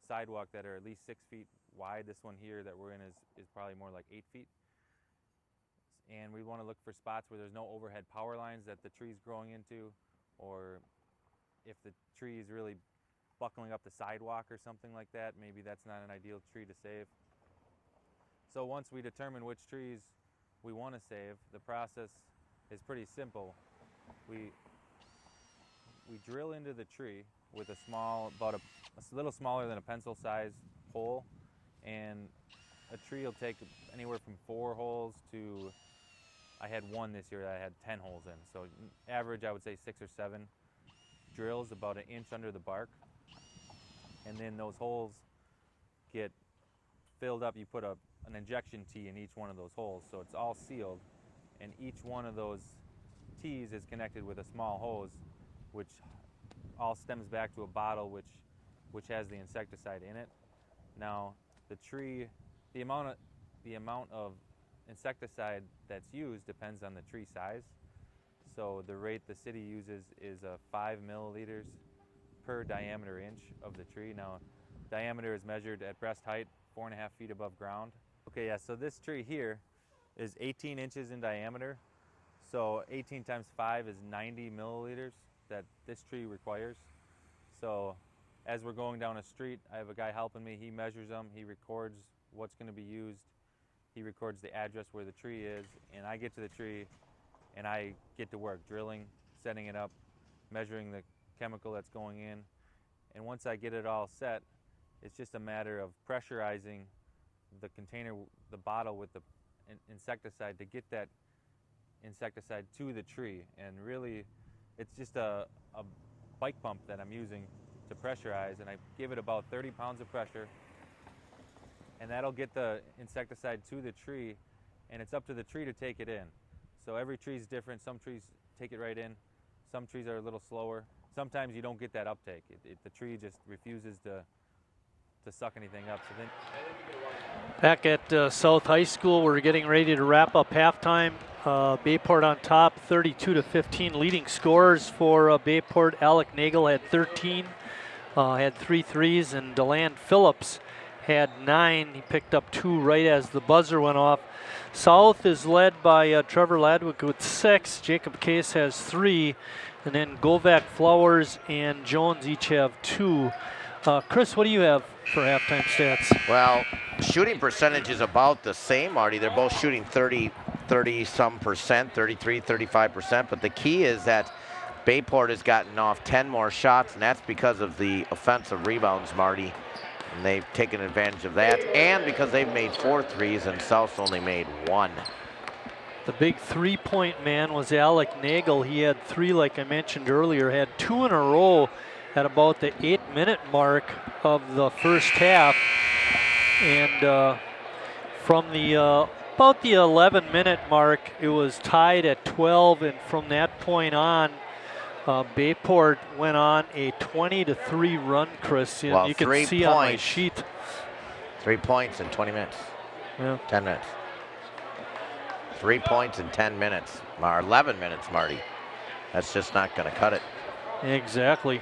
sidewalk that are at least 6 feet wide. This one here that we're in is probably more like 8 feet. And we want to look for spots where there's no overhead power lines that the tree's growing into, or if the tree is really buckling up the sidewalk or something like that, maybe that's not an ideal tree to save. So once we determine which trees we want to save, the process is pretty simple. We drill into the tree with a small, about a little smaller than a pencil-sized hole, and a tree will take anywhere from 4 holes to, I had one this year that I had 10 holes in. So average, I would say 6 or 7 drills, about 1 inch under the bark. And then those holes get filled up. You put an injection tee in each one of those holes, so it's all sealed. And each one of those tees is connected with a small hose, which all stems back to a bottle which has the insecticide in it. Now, the amount of insecticide that's used depends on the tree size. So the rate the city uses is 5 milliliters per diameter inch of the tree. Now, diameter is measured at breast height, 4.5 feet above ground. Okay, yeah, so this tree here is 18 inches in diameter. So 18 times 5 is 90 milliliters that this tree requires. So as we're going down a street, I have a guy helping me. He measures them, he records what's going to be used, he records the address where the tree is, and I get to the tree and I get to work drilling, setting it up, measuring the chemical that's going in. And once I get it all set, it's just a matter of pressurizing the container, the bottle with the insecticide to get that insecticide to the tree. And really, it's just a bike pump that I'm using to pressurize, and I give it about 30 pounds of pressure, and that'll get the insecticide to the tree, and it's up to the tree to take it in. So every tree is different. Some trees take it right in, some trees are a little slower. Sometimes you don't get that uptake. The tree just refuses to suck anything up. So then back at South High School, we're getting ready to wrap up halftime. Bayport on top, 32-15. Leading scorers for Bayport, Alec Nagel had 13, had 3 threes, and DeLand Phillips had 9. He picked up 2 right as the buzzer went off. South is led by Trevor Ladwick with 6. Jacob Case has 3. And then Govak, Flowers, and Jones each have 2. Chris, what do you have for halftime stats? Well, shooting percentage is about the same, Marty. They're both shooting 30-some percent, 33, 35%. But the key is that Bayport has gotten off 10 more shots, and that's because of the offensive rebounds, Marty. And they've taken advantage of that, and because they've made 4 threes and South's only made 1. The big 3-point man was Alec Nagel. He had 3, like I mentioned earlier, had 2 in a row at about the 8-minute mark of the first half. And from the about the 11-minute mark, it was tied at 12, and from that point on, Bayport went on a 20-3 run, Chris. Well, you can 3 see points. on my sheet. 3 points in 20 minutes. Yeah. 10 minutes. 3 points in 10 minutes. Or 11 minutes, Marty. That's just not going to cut it. Exactly.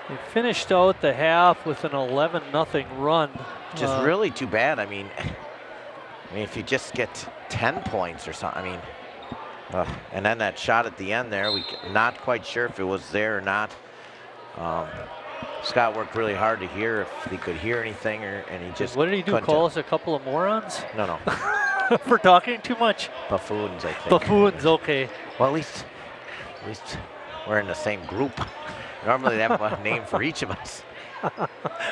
They finished out the half with an 11-0 run. Just really too bad. I mean, if you just get 10 points or something, and then that shot at the end there, not quite sure if it was there or not. Scott worked really hard to hear if he could hear anything, and he just. What did he do? Call us a couple of morons? No. For talking too much? Buffoons, I think. Buffoons, okay. Well, at least we're in the same group. Normally they have a name for each of us.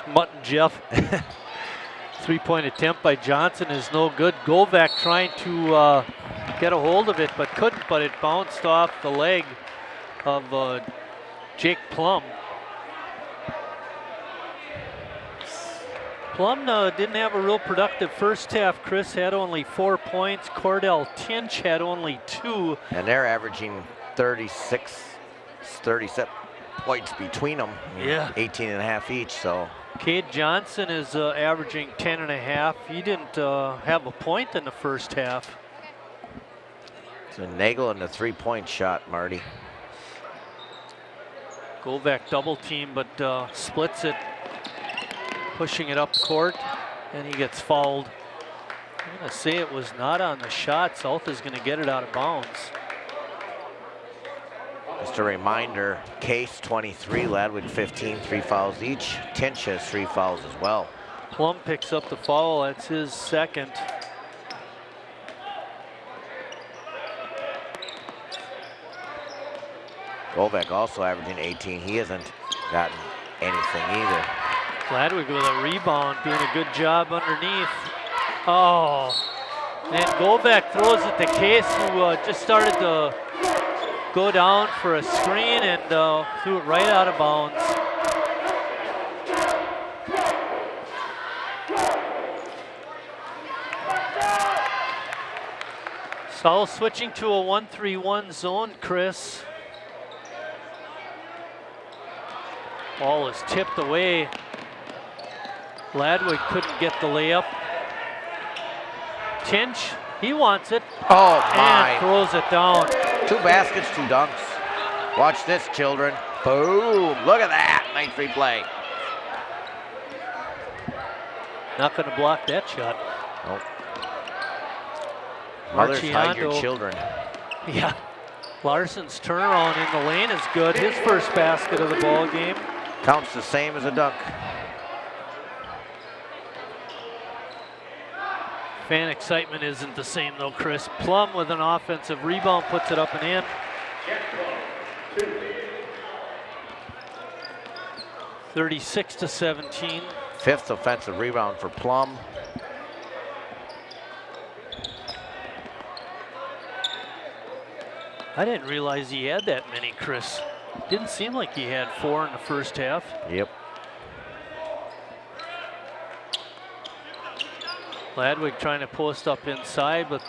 Mutt and Jeff. 3-point attempt by Johnson is no good. Govak trying to get a hold of it, but couldn't, but it bounced off the leg of Jake Plum. Plum didn't have a real productive first half. Chris had only 4 points. Cordell Tinch had only 2. And they're averaging 37 points between them. 18 and a half each, so. Cade Johnson is averaging 10 and a half. He didn't have a point in the first half. So Nagel in the 3-point shot, Marty. Govak double team, but splits it, pushing it up court, and he gets fouled. I'm gonna say it was not on the shot. South is gonna get it out of bounds. Just a reminder, Case 23, Ladwig 15, 3 fouls each. Tinch has 3 fouls as well. Plum picks up the foul, that's his second. Govak also averaging 18. He hasn't gotten anything either. Ladwig with a rebound, doing a good job underneath. Oh, and Govak throws it to Case, who just started to go down for a screen and threw it right out of bounds. South switching to a 1-3-1 zone, Chris. Ball is tipped away. Ladwig couldn't get the layup. Tinch, he wants it. Oh my. And throws it down. 2 baskets, 2 dunks. Watch this, children. Boom, look at that, nice free play. Not gonna block that shot. Nope. Mothers, hide your Marciando. children. Yeah. Larson's turnaround in the lane is good. His first basket of the ball game. Counts the same as a dunk. Fan excitement isn't the same though, Chris. Plum with an offensive rebound puts it up and in. (36-17). 5th offensive rebound for Plum. I didn't realize he had that many, Chris. Didn't seem like he had 4 in the first half. Yep. Ladwig trying to post up inside, but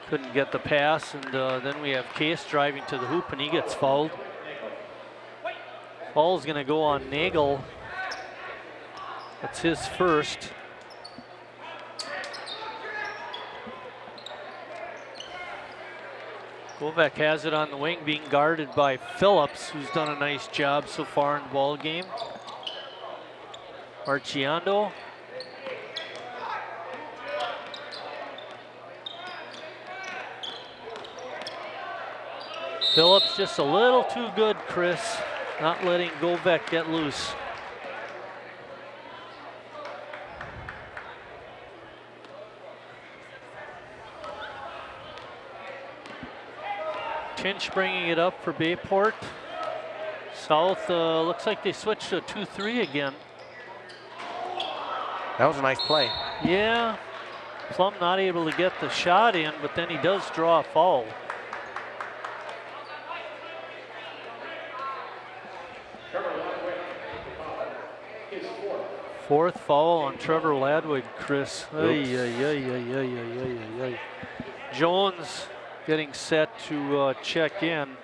couldn't get the pass, and then we have Case driving to the hoop, and he gets fouled. Foul's gonna go on Nagel. That's his first. Govak has it on the wing, being guarded by Phillips, who's done a nice job so far in the ball game. Marciando. Phillips just a little too good, Chris. Not letting Govak get loose. Tinch bringing it up for Bayport. South looks like they switched to a 2-3 again. That was a nice play. Yeah, Plum not able to get the shot in, but then he does draw a foul. Fourth foul on Trevor Ladwig, Chris. Ay, ay, ay, ay, ay, ay, ay, ay. Jones getting set to check in.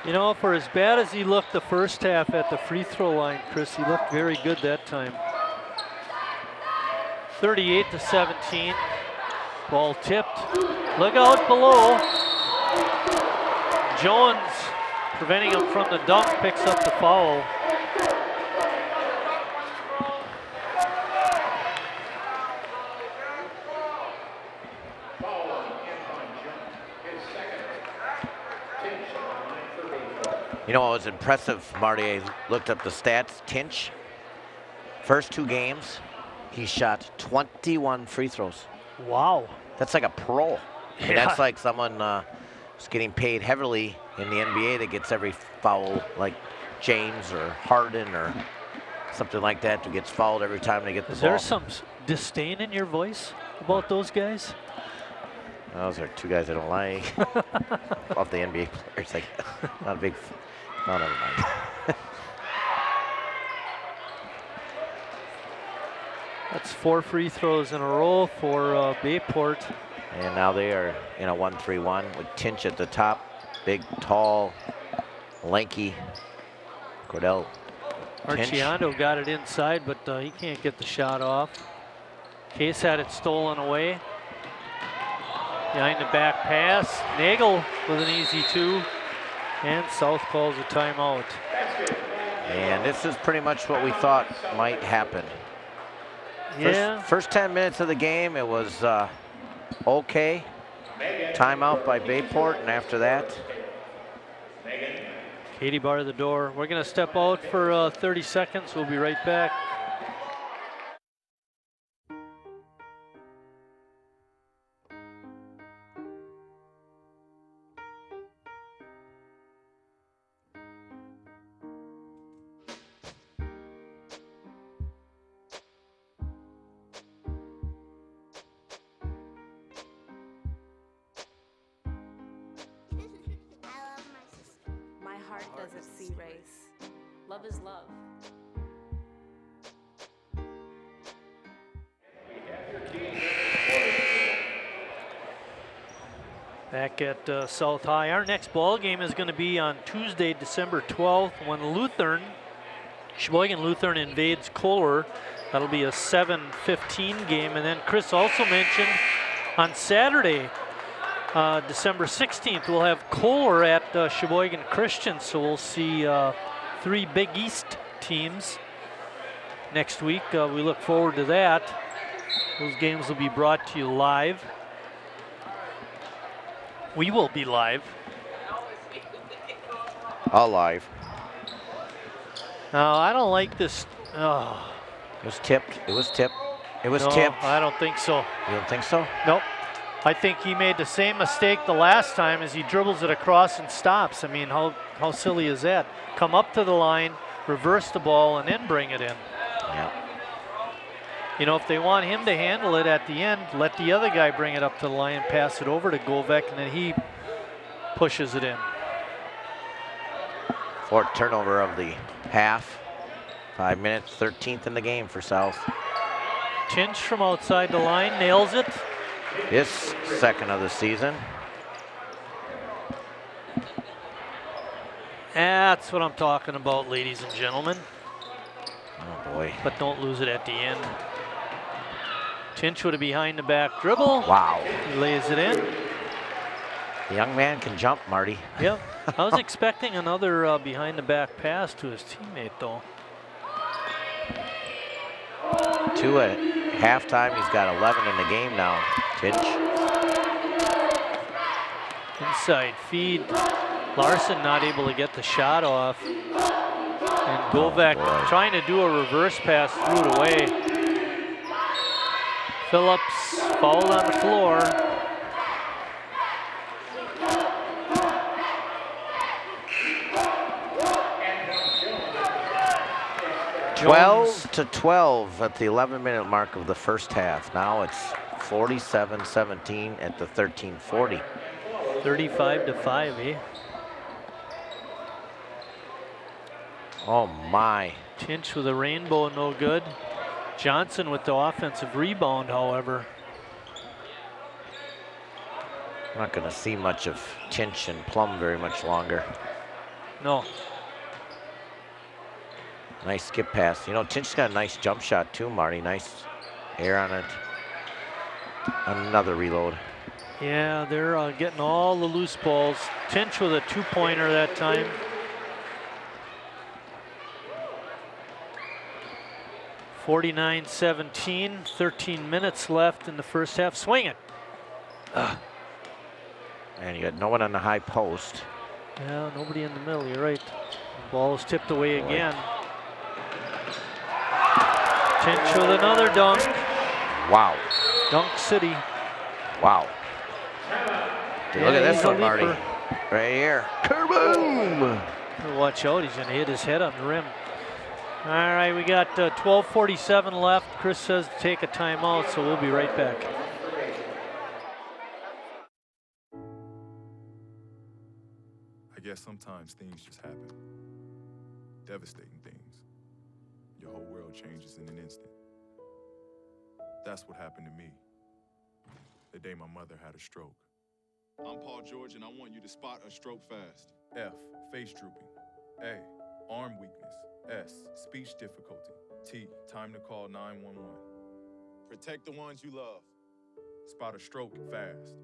You know, for as bad as he looked the first half at the free throw line, Chris, he looked very good that time. 38-17. Ball tipped. Look out below. Jones, preventing him from the dunk, picks up the foul. You know what was impressive, Marty? I looked up the stats. Tinch, first 2 games, he shot 21 free throws. Wow. That's like a pro. I mean, Yeah. that's like someone who's getting paid heavily in the NBA that gets every foul, like James or Harden or something like that, who gets fouled every time they get the Is ball. there some disdain in your voice about those guys? Those are 2 guys I don't like. Off the NBA players, like not a big. No, never mind. That's 4 free throws in a row for Bayport. And now they are in a 1-3-1 with Tinch at the top. Big, tall, lanky Cordell. Tinch. Marciano got it inside, but he can't get the shot off. Case had it stolen away. Behind the back pass. Nagel with an easy 2. And South calls a timeout. And this is pretty much what we thought might happen. Yeah. First 10 minutes of the game, it was okay. Timeout by Bayport, and after that. Katie bar the door. We're going to step out for 30 seconds. We'll be right back. My heart doesn't see race. Love is love. Back at South High. Our next ball game is going to be on Tuesday, December 12th, when Sheboygan Lutheran invades Kohler. That'll be a 7:15 game. And then Chris also mentioned on Saturday, December 16th, we'll have Kohler at Sheboygan Christian. So we'll see 3 Big East teams next week. We look forward to that. Those games will be brought to you live. We will be live. Alive. No, I don't like this. Oh. It was tipped. It was tipped. It was No, tipped. I don't think so. You don't think so? Nope. I think he made the same mistake the last time as he dribbles it across and stops. I mean, how silly is that? Come up to the line, reverse the ball, and then bring it in. Yeah. You know, if they want him to handle it at the end, let the other guy bring it up to the line, pass it over to Govek, and then he pushes it in. 4th turnover of the half. 5 minutes, 13th in the game for South. Tinch from outside the line, nails it. His 2nd of the season. That's what I'm talking about, ladies and gentlemen. Oh boy. But don't lose it at the end. Tinch with a behind the back dribble. Wow. He lays it in. The young man can jump, Marty. Yep. I was expecting another behind the back pass to his teammate, though. 2 at halftime. He's got 11 in the game now. Tinch. Inside feed. Larson not able to get the shot off. And Govek trying to do a reverse pass, threw it away. Phillips fouled on the floor. 12 to 12 at the 11-minute mark of the first half. Now it's 47-17 at the 13:40. 35 to 5, eh? Oh my. Tinch with a rainbow, no good. Johnson with the offensive rebound, however. I'm not going to see much of Tinch and Plum very much longer. No. Nice skip pass. You know, Tinch's got a nice jump shot too, Marty. Nice air on it. Another reload. Yeah, they're getting all the loose balls. Tinch with a two-pointer that time. (49-17), 13 minutes left in the first half. Swing it. And you got no one on the high post. Yeah, nobody in the middle, you're right. Ball is tipped away again. Tinch with another dunk. Wow. Dunk City. Wow. Look at this he's a one, Marty. leaper. Right here. Kaboom! Watch out, he's gonna hit his head on the rim. All right, we got 12:47 left. Chris says to take a timeout, so we'll be right back. I guess sometimes things just happen. Devastating things. Your whole world changes in an instant. That's what happened to me the day my mother had a stroke. I'm Paul George, and I want you to spot a stroke fast. F, face drooping. A, arm weakness. S, speech difficulty. T, time to call 911. Protect the ones you love. Spot a stroke fast.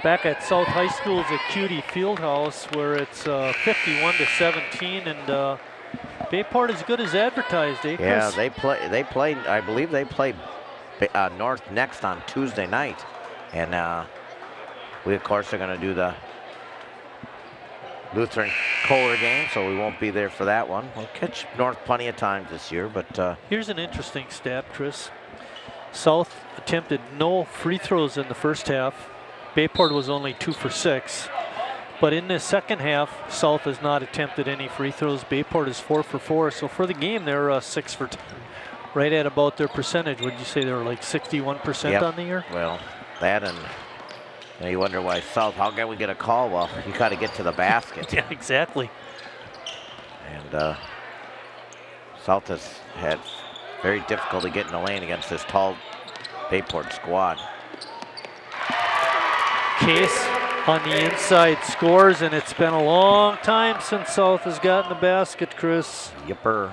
Back at South High School's at Cutie Fieldhouse, where it's 51-17, and Bayport is good as advertised, eh, Chris? Yeah, they play. I believe they play North next on Tuesday night, and we of course are going to do the Lutheran Kohler game, so we won't be there for that one. We'll catch North plenty of times this year, but here's an interesting stat, Chris. South attempted no free throws in the first half. Bayport was only 2 for 6. But in the second half, South has not attempted any free throws. Bayport is 4 for 4. So for the game, they're 6 for 10. Right at about their percentage. Would you say they're like 61% on the year? Well, that and you wonder why South, how can we get a call? Well, you got to get to the basket. Yeah, exactly. And South has had very difficulty getting the lane against this tall Bayport squad. Case on the inside scores, and it's been a long time since South has gotten the basket, Chris. Yipper.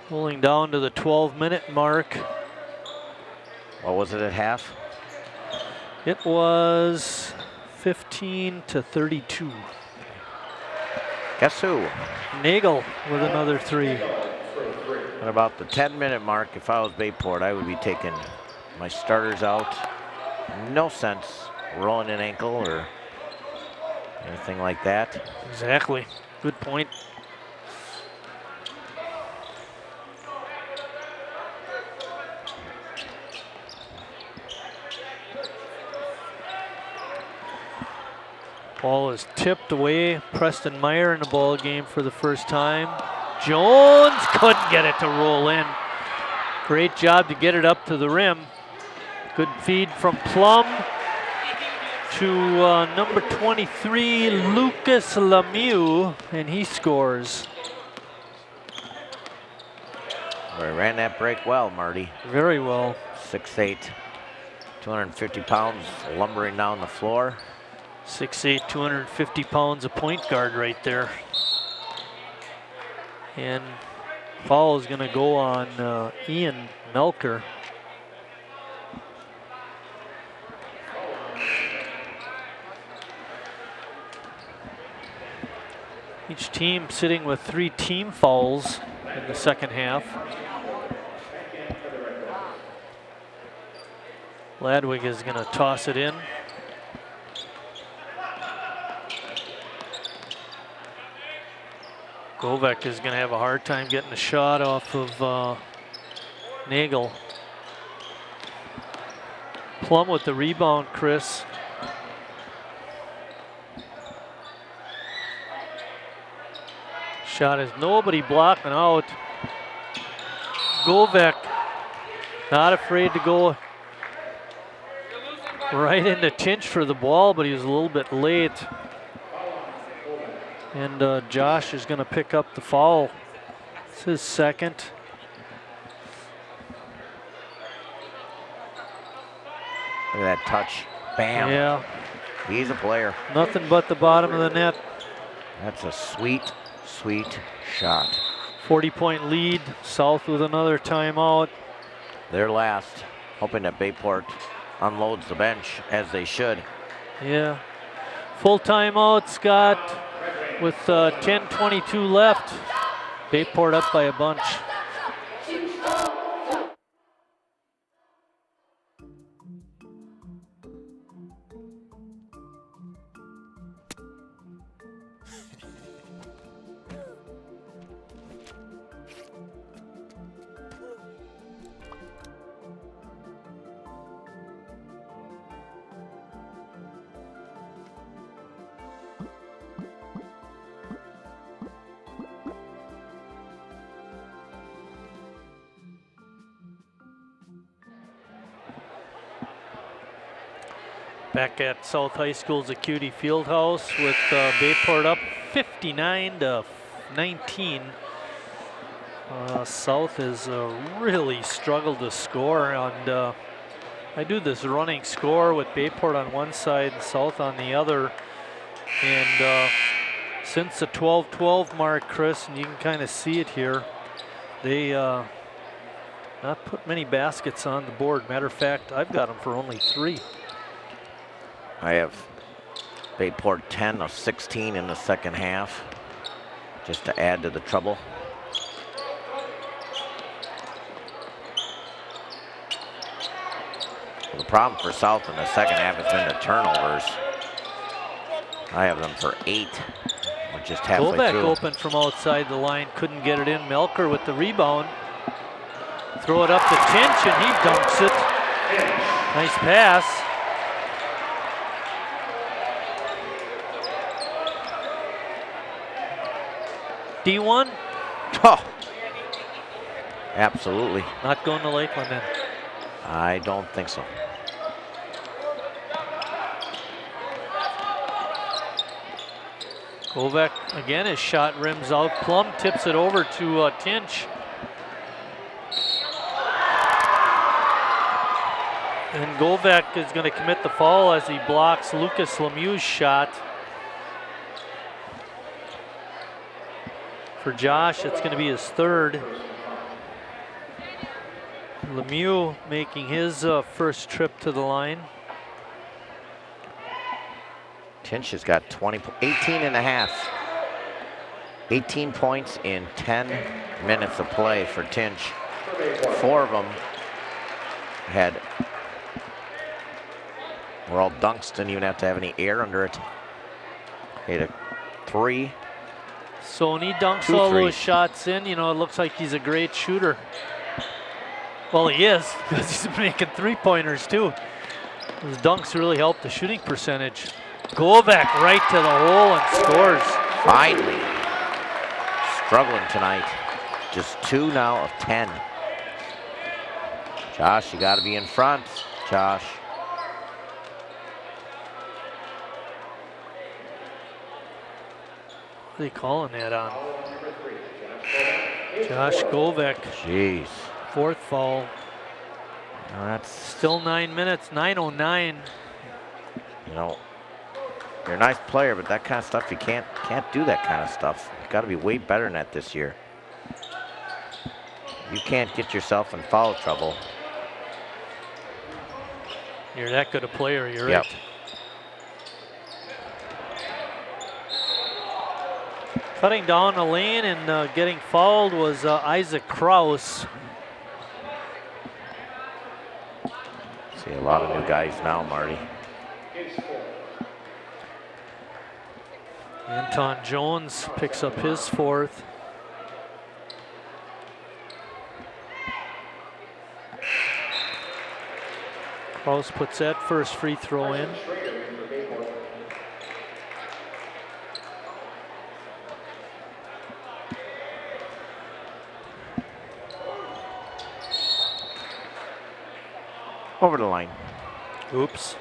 Pulling down to the 12-minute mark. What was it at half? It was 15-32. Guess who? Nagel with another 3. At about the 10-minute mark, if I was Bayport, I would be taking my starters out. No sense rolling an ankle or anything like that. Exactly. Good point. Ball is tipped away. Preston Meyer in the ball game for the first time. Jones couldn't get it to roll in. Great job to get it up to the rim. Good feed from Plum to number 23, Lucas Lemieux, and he scores. We ran that break well, Marty. Very well. 6'8", 250 pounds, lumbering down the floor. 6'8", 250 pounds, a point guard right there. And foul is going to go on Ian Melker. Each team sitting with 3 team fouls in the second half. Ladwig is going to toss it in. Govek is going to have a hard time getting a shot off of Nagel. Plum with the rebound, Chris. Shot is nobody blocking out. Govek not afraid to go right into Tinch for the ball, but he was a little bit late. And Josh is going to pick up the foul. It's his second. Look at that touch. Bam. Yeah. He's a player. Nothing but the bottom of the net. That's a sweet, sweet shot. 40-point lead. South with another timeout. They're last, hoping that Bayport unloads the bench, as they should. Yeah. Full timeout, Scott, with 10:22 left. Bayport up by a bunch. Back at South High School's Acuity Fieldhouse with Bayport up 59-19. South has really struggled to score, and I do this running score with Bayport on one side and South on the other. And since the 12-12 mark, Chris, and you can kind of see it here, they not put many baskets on the board. Matter of fact, I've got them for only 3. I have Bayport 10 of 16 in the second half, just to add to the trouble. Well, the problem for South in the second half has been the turnovers. I have them for 8. We're just halfway Go back through. open from outside the line, couldn't get it in. Melker with the rebound. Throw it up to Tinch, and he dunks it. Nice pass. D1? Oh, absolutely. Not going to Lakeland then. I don't think so. Govek again, his shot rims out. Plum tips it over to Tinch. And Govek is going to commit the foul as he blocks Lucas Lemieux's shot. For Josh, it's going to be his 3rd. Lemieux making his first trip to the line. Tinch has got 18 and a half. 18 points in 10 minutes of play for Tinch. 4 of them were all dunks, didn't even have to have any air under it. Hit a 3. So when he dunks all those shots in, you know, it looks like he's a great shooter. Well, he is, because he's making 3-pointers too. His dunks really help the shooting percentage. Govek right to the hole and scores. Finally. Struggling tonight. Just 2 now of 10. Josh, you got to be in front, Josh. What are they calling that on? Josh Govek. Jeez. 4th foul. No, that's still 9 minutes, 9:09. You know, you're a nice player, but that kind of stuff, you can't do that kind of stuff. You've got to be way better than that this year. You can't get yourself in foul trouble. You're that good a player, you're Yep. right. Cutting down the lane and getting fouled was Isaac Kraus. See a lot of new guys now, Marty. Anton Jones picks up his 4th. Kraus puts that first free throw in. Over the line. Oops.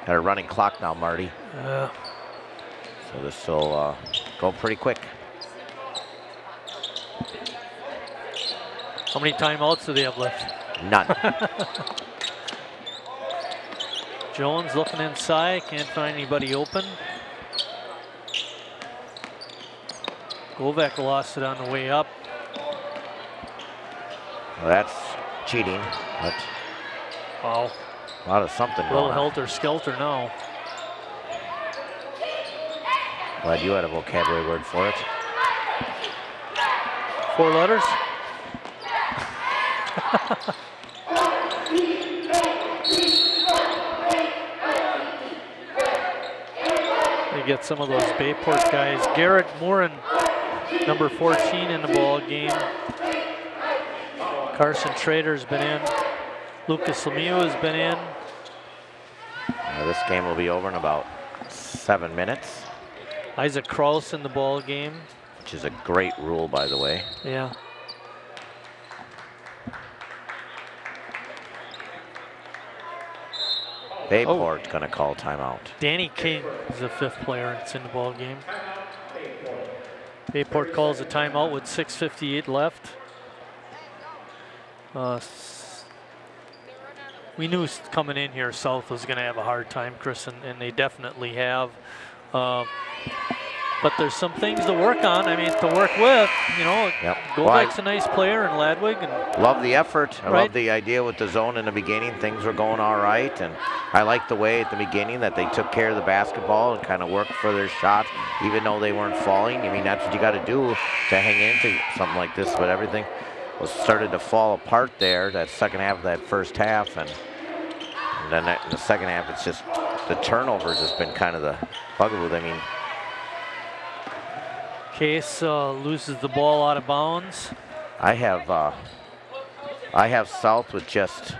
Got a running clock now, Marty. Yeah. So this will go pretty quick. How many timeouts do they have left? None. Jones looking inside, can't find anybody open. Govek lost it on the way up. Well, that's cheating, but wow. A lot of something A little going on. helter-skelter now. Glad you had a vocabulary word for it. 4 letters? They get some of those Bayport guys. Garrett Morin, number 14 in the ball game. Carson Trader's been in. Lucas Lemieux has been in. This game will be over in about 7 minutes. Isaac Kraus in the ball game. Which is a great rule, by the way. Yeah. Bayport's going to call timeout. Danny King is the 5th player that's in the ball game. Bayport calls a timeout with 6:58 left. We knew coming in here South was going to have a hard time, Chris, and they definitely have. But there's some things to work on. I mean, to work with, you know. Yep. Govek's a nice player, and Ladwig. And love the effort. I right. love the idea with the zone in the beginning. Things were going all right, and I liked the way at the beginning that they took care of the basketball and kind of worked for their shot, even though they weren't falling. I mean, that's what you got to do to hang into something like this. But everything was started to fall apart there. That second half of that first half, and then in the second half, it's just the turnovers has been kind of the bugaboo. I mean. Case loses the ball out of bounds. I have South with just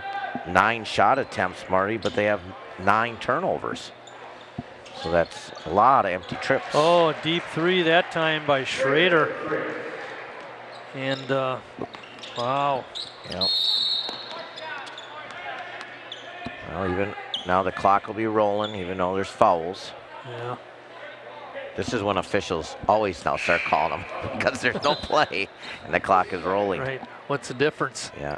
9 shot attempts, Marty, but they have 9 turnovers. So that's a lot of empty trips. Oh, a deep 3 that time by Schrader. And wow. Yep. Well, even now the clock will be rolling, even though there's fouls. Yeah. This is when officials always now start calling them because there's no play and the clock is rolling. Right. What's the difference? Yeah.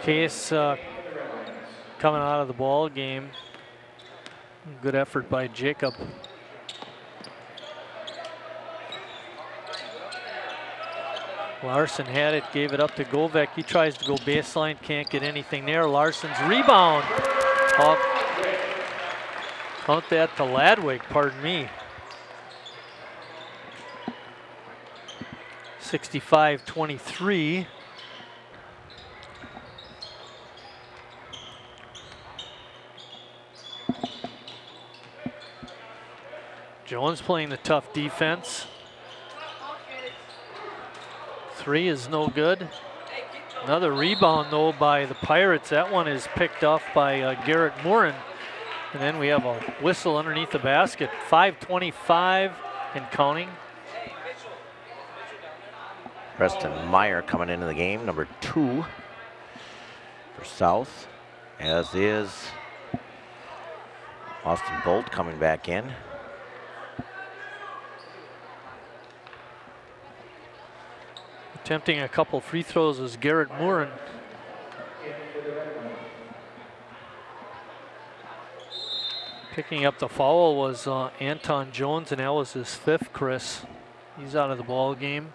Case coming out of the ball game. Good effort by Jacob. Larson had it, gave it up to Govek. He tries to go baseline, can't get anything there. Larson's rebound. Count that to Ladwig, pardon me. 65-23. Jones playing the tough defense. 3 is no good. Another rebound though by the Pirates. That one is picked off by Garrett Morin. And then we have a whistle underneath the basket. 5:25 and counting. Preston Meyer coming into the game, number 2 for South, as is Austin Bolt coming back in. Attempting a couple free throws is Garrett Morin. Picking up the foul was Anton Jones, and that was his 5th, Chris. He's out of the ball game.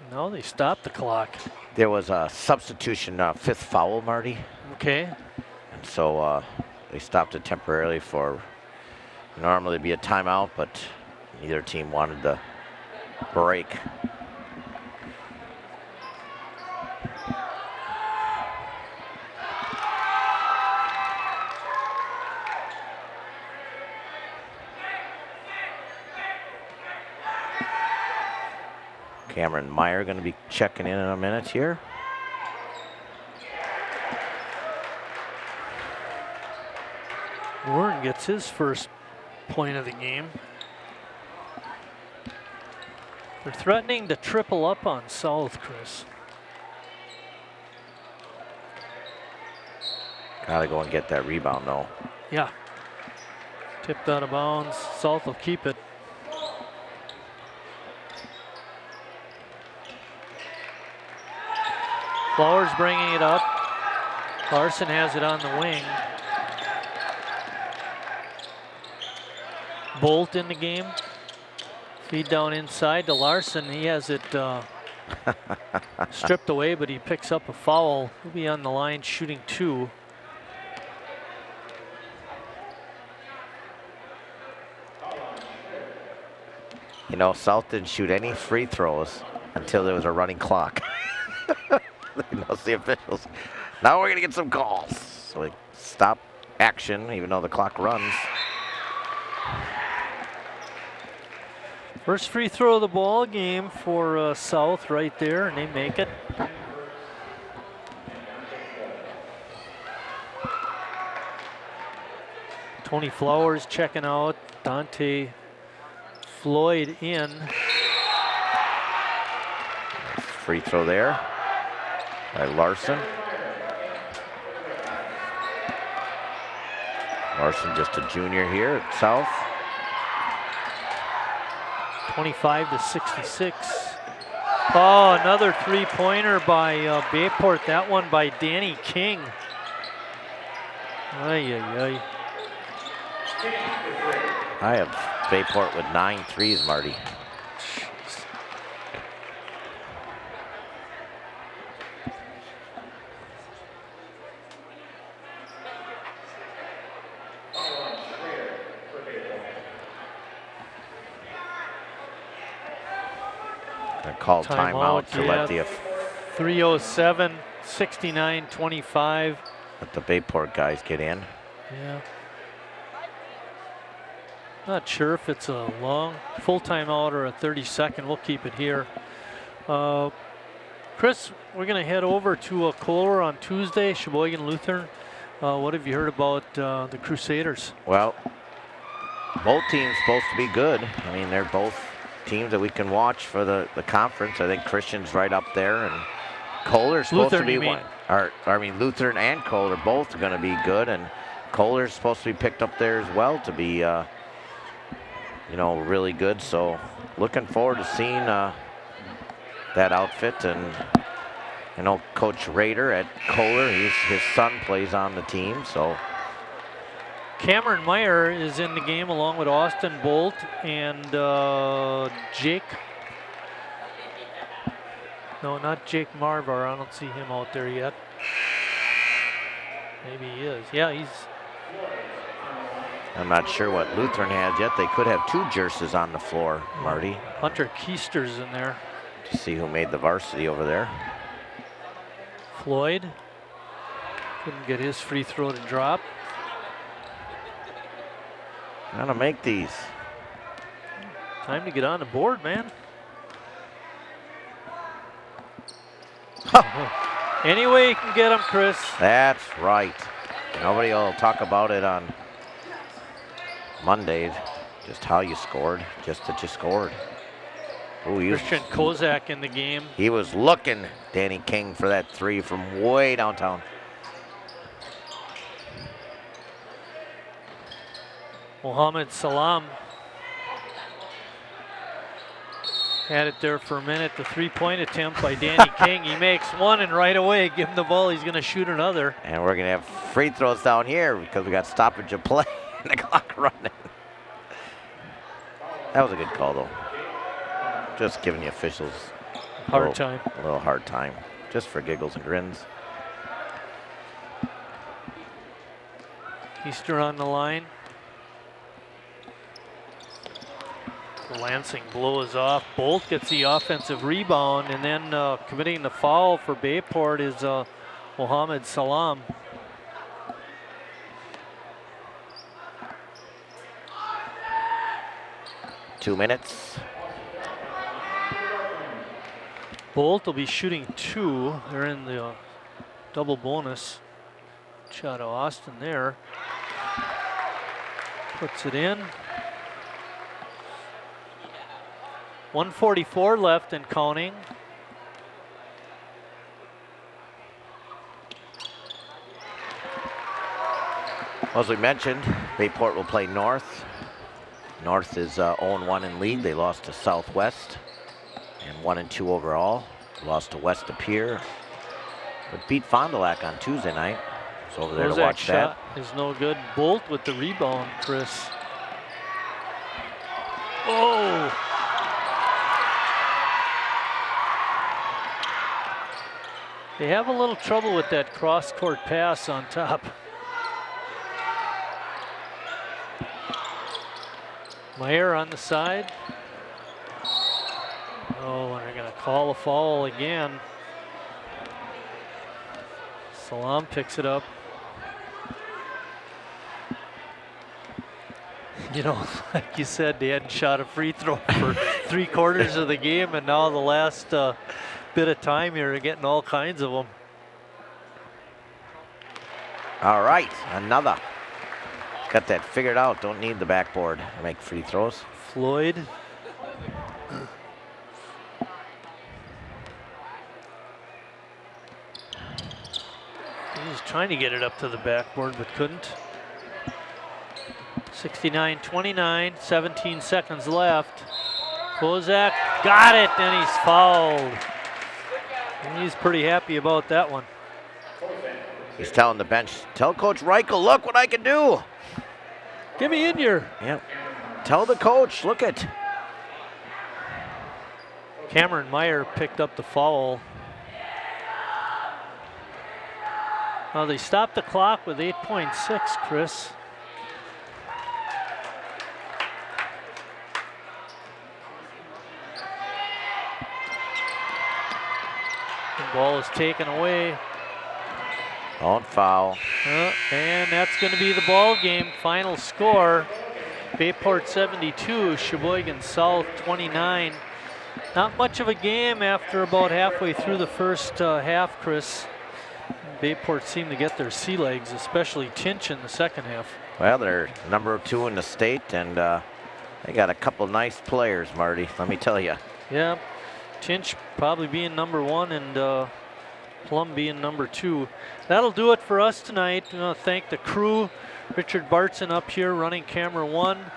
No, they stopped the clock. There was a substitution, 5th foul, Marty. Okay. And so they stopped it temporarily for normally be a timeout, but neither team wanted the break. Cameron Meyer going to be checking in a minute here. Warren gets his first point of the game. They're threatening to triple up on South, Chris. Gotta go and get that rebound though. Yeah. Tipped out of bounds. South will keep it. Flowers bringing it up. Larson has it on the wing. Bolt in the game. Feed down inside to Larson. He has it stripped away, but he picks up a foul. He'll be on the line shooting 2. You know, South didn't shoot any free throws until there was a running clock. You know, the officials. Now we're gonna get some calls. So we stop action, even though the clock runs. First free throw of the ball game for South right there, and they make it. Tony Flowers checking out. Dante Floyd in. Free throw there by Larson. Larson just a junior here at South. 25-66. Oh, another three-pointer by Bayport. That one by Danny King. Ay, ay, ay. I have Bayport with 9 threes, Marty. Call timeout to let the 3:07, 69-25. Let the Bayport guys get in. Yeah. Not sure if it's a long full timeout or a 30-second. We'll keep it here. Chris, we're going to head over to Kohler on Tuesday, Sheboygan Lutheran. What have you heard about the Crusaders? Well, both teams supposed to be good. I mean, they're both teams that we can watch for the conference. I think Christian's right up there, and Kohler's supposed to be one. I mean, Lutheran and Kohler both going to be good, and Kohler's supposed to be picked up there as well to be, you know, really good. So looking forward to seeing that outfit. And you know, Coach Rader at Kohler, his son plays on the team, so. Cameron Meyer is in the game along with Austin Bolt and Jake. No, not Jake Marvar. I don't see him out there yet. Maybe he is. Yeah, he's. I'm not sure what Lutheran has yet. They could have 2 jerseys on the floor, Marty. Hunter Keister's in there. To see who made the varsity over there. Floyd couldn't get his free throw to drop. Gotta make these. Time to get on the board, man. Any way you can get them, Chris. That's right. Nobody will talk about it on Monday, just how you scored, just that you scored. Ooh, Christian Kozak in the game. He was looking, Danny King, for that 3 from way downtown. Mohammed Salam had it there for a minute. The 3-point attempt by Danny King. He makes one, and right away, give him the ball. He's going to shoot another. And we're going to have free throws down here because we got stoppage of play and the clock running. That was a good call, though. Just giving the officials a little hard time, just for giggles and grins. Easter on the line. Lansing blows off. Bolt gets the offensive rebound, and then committing the foul for Bayport is Mohammed Salam. Two minutes. Bolt will be shooting 2. They're in the double bonus. Shot of Austin there. Puts it in. 1:44 left and counting. Well, as we mentioned, Bayport will play North. North is 0-1 in league. They lost to Southwest and 1-2 overall. Lost to West De Pere, but beat Fond du Lac on Tuesday night. So over there to watch that. Shot is no good. Bolt with the rebound, Chris. Oh! They have a little trouble with that cross-court pass on top. Meyer on the side. Oh, and they're going to call a foul again. Salam picks it up. You know, like you said, they hadn't shot a free throw for 3/4 of the game, and now the last bit of time here, they're getting all kinds of them. All right, another. Got that figured out. Don't need the backboard to make free throws. Floyd. He was trying to get it up to the backboard, but couldn't. 69-29, 17 seconds left. Kozak got it, and he's fouled. And he's pretty happy about that one. He's telling the bench, tell Coach Reichel, look what I can do. Get me in here. Yep. Tell the coach, look it. Cameron Meyer picked up the foul. Well, they stopped the clock with 8.6, Chris. The ball is taken away. Don't foul. And that's going to be the ball game. Final score, Bayport 72, Sheboygan South 29. Not much of a game after about halfway through the first half, Chris. Bayport seemed to get their sea legs, especially Tinch in the second half. Well, they're number 2 in the state, and they got a couple nice players, Marty, let me tell you. Yeah, Tinch probably being number 1 and Plum being number 2. That'll do it for us tonight. I want to thank the crew. Richard Bartson up here running camera 1.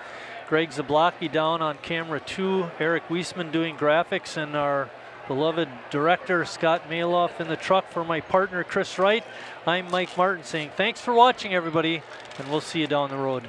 Greg Zablocki down on camera 2. Eric Wiesman doing graphics, and our beloved director Scott Maloff in the truck for my partner Chris Wright. I'm Mike Martin saying thanks for watching, everybody, and we'll see you down the road.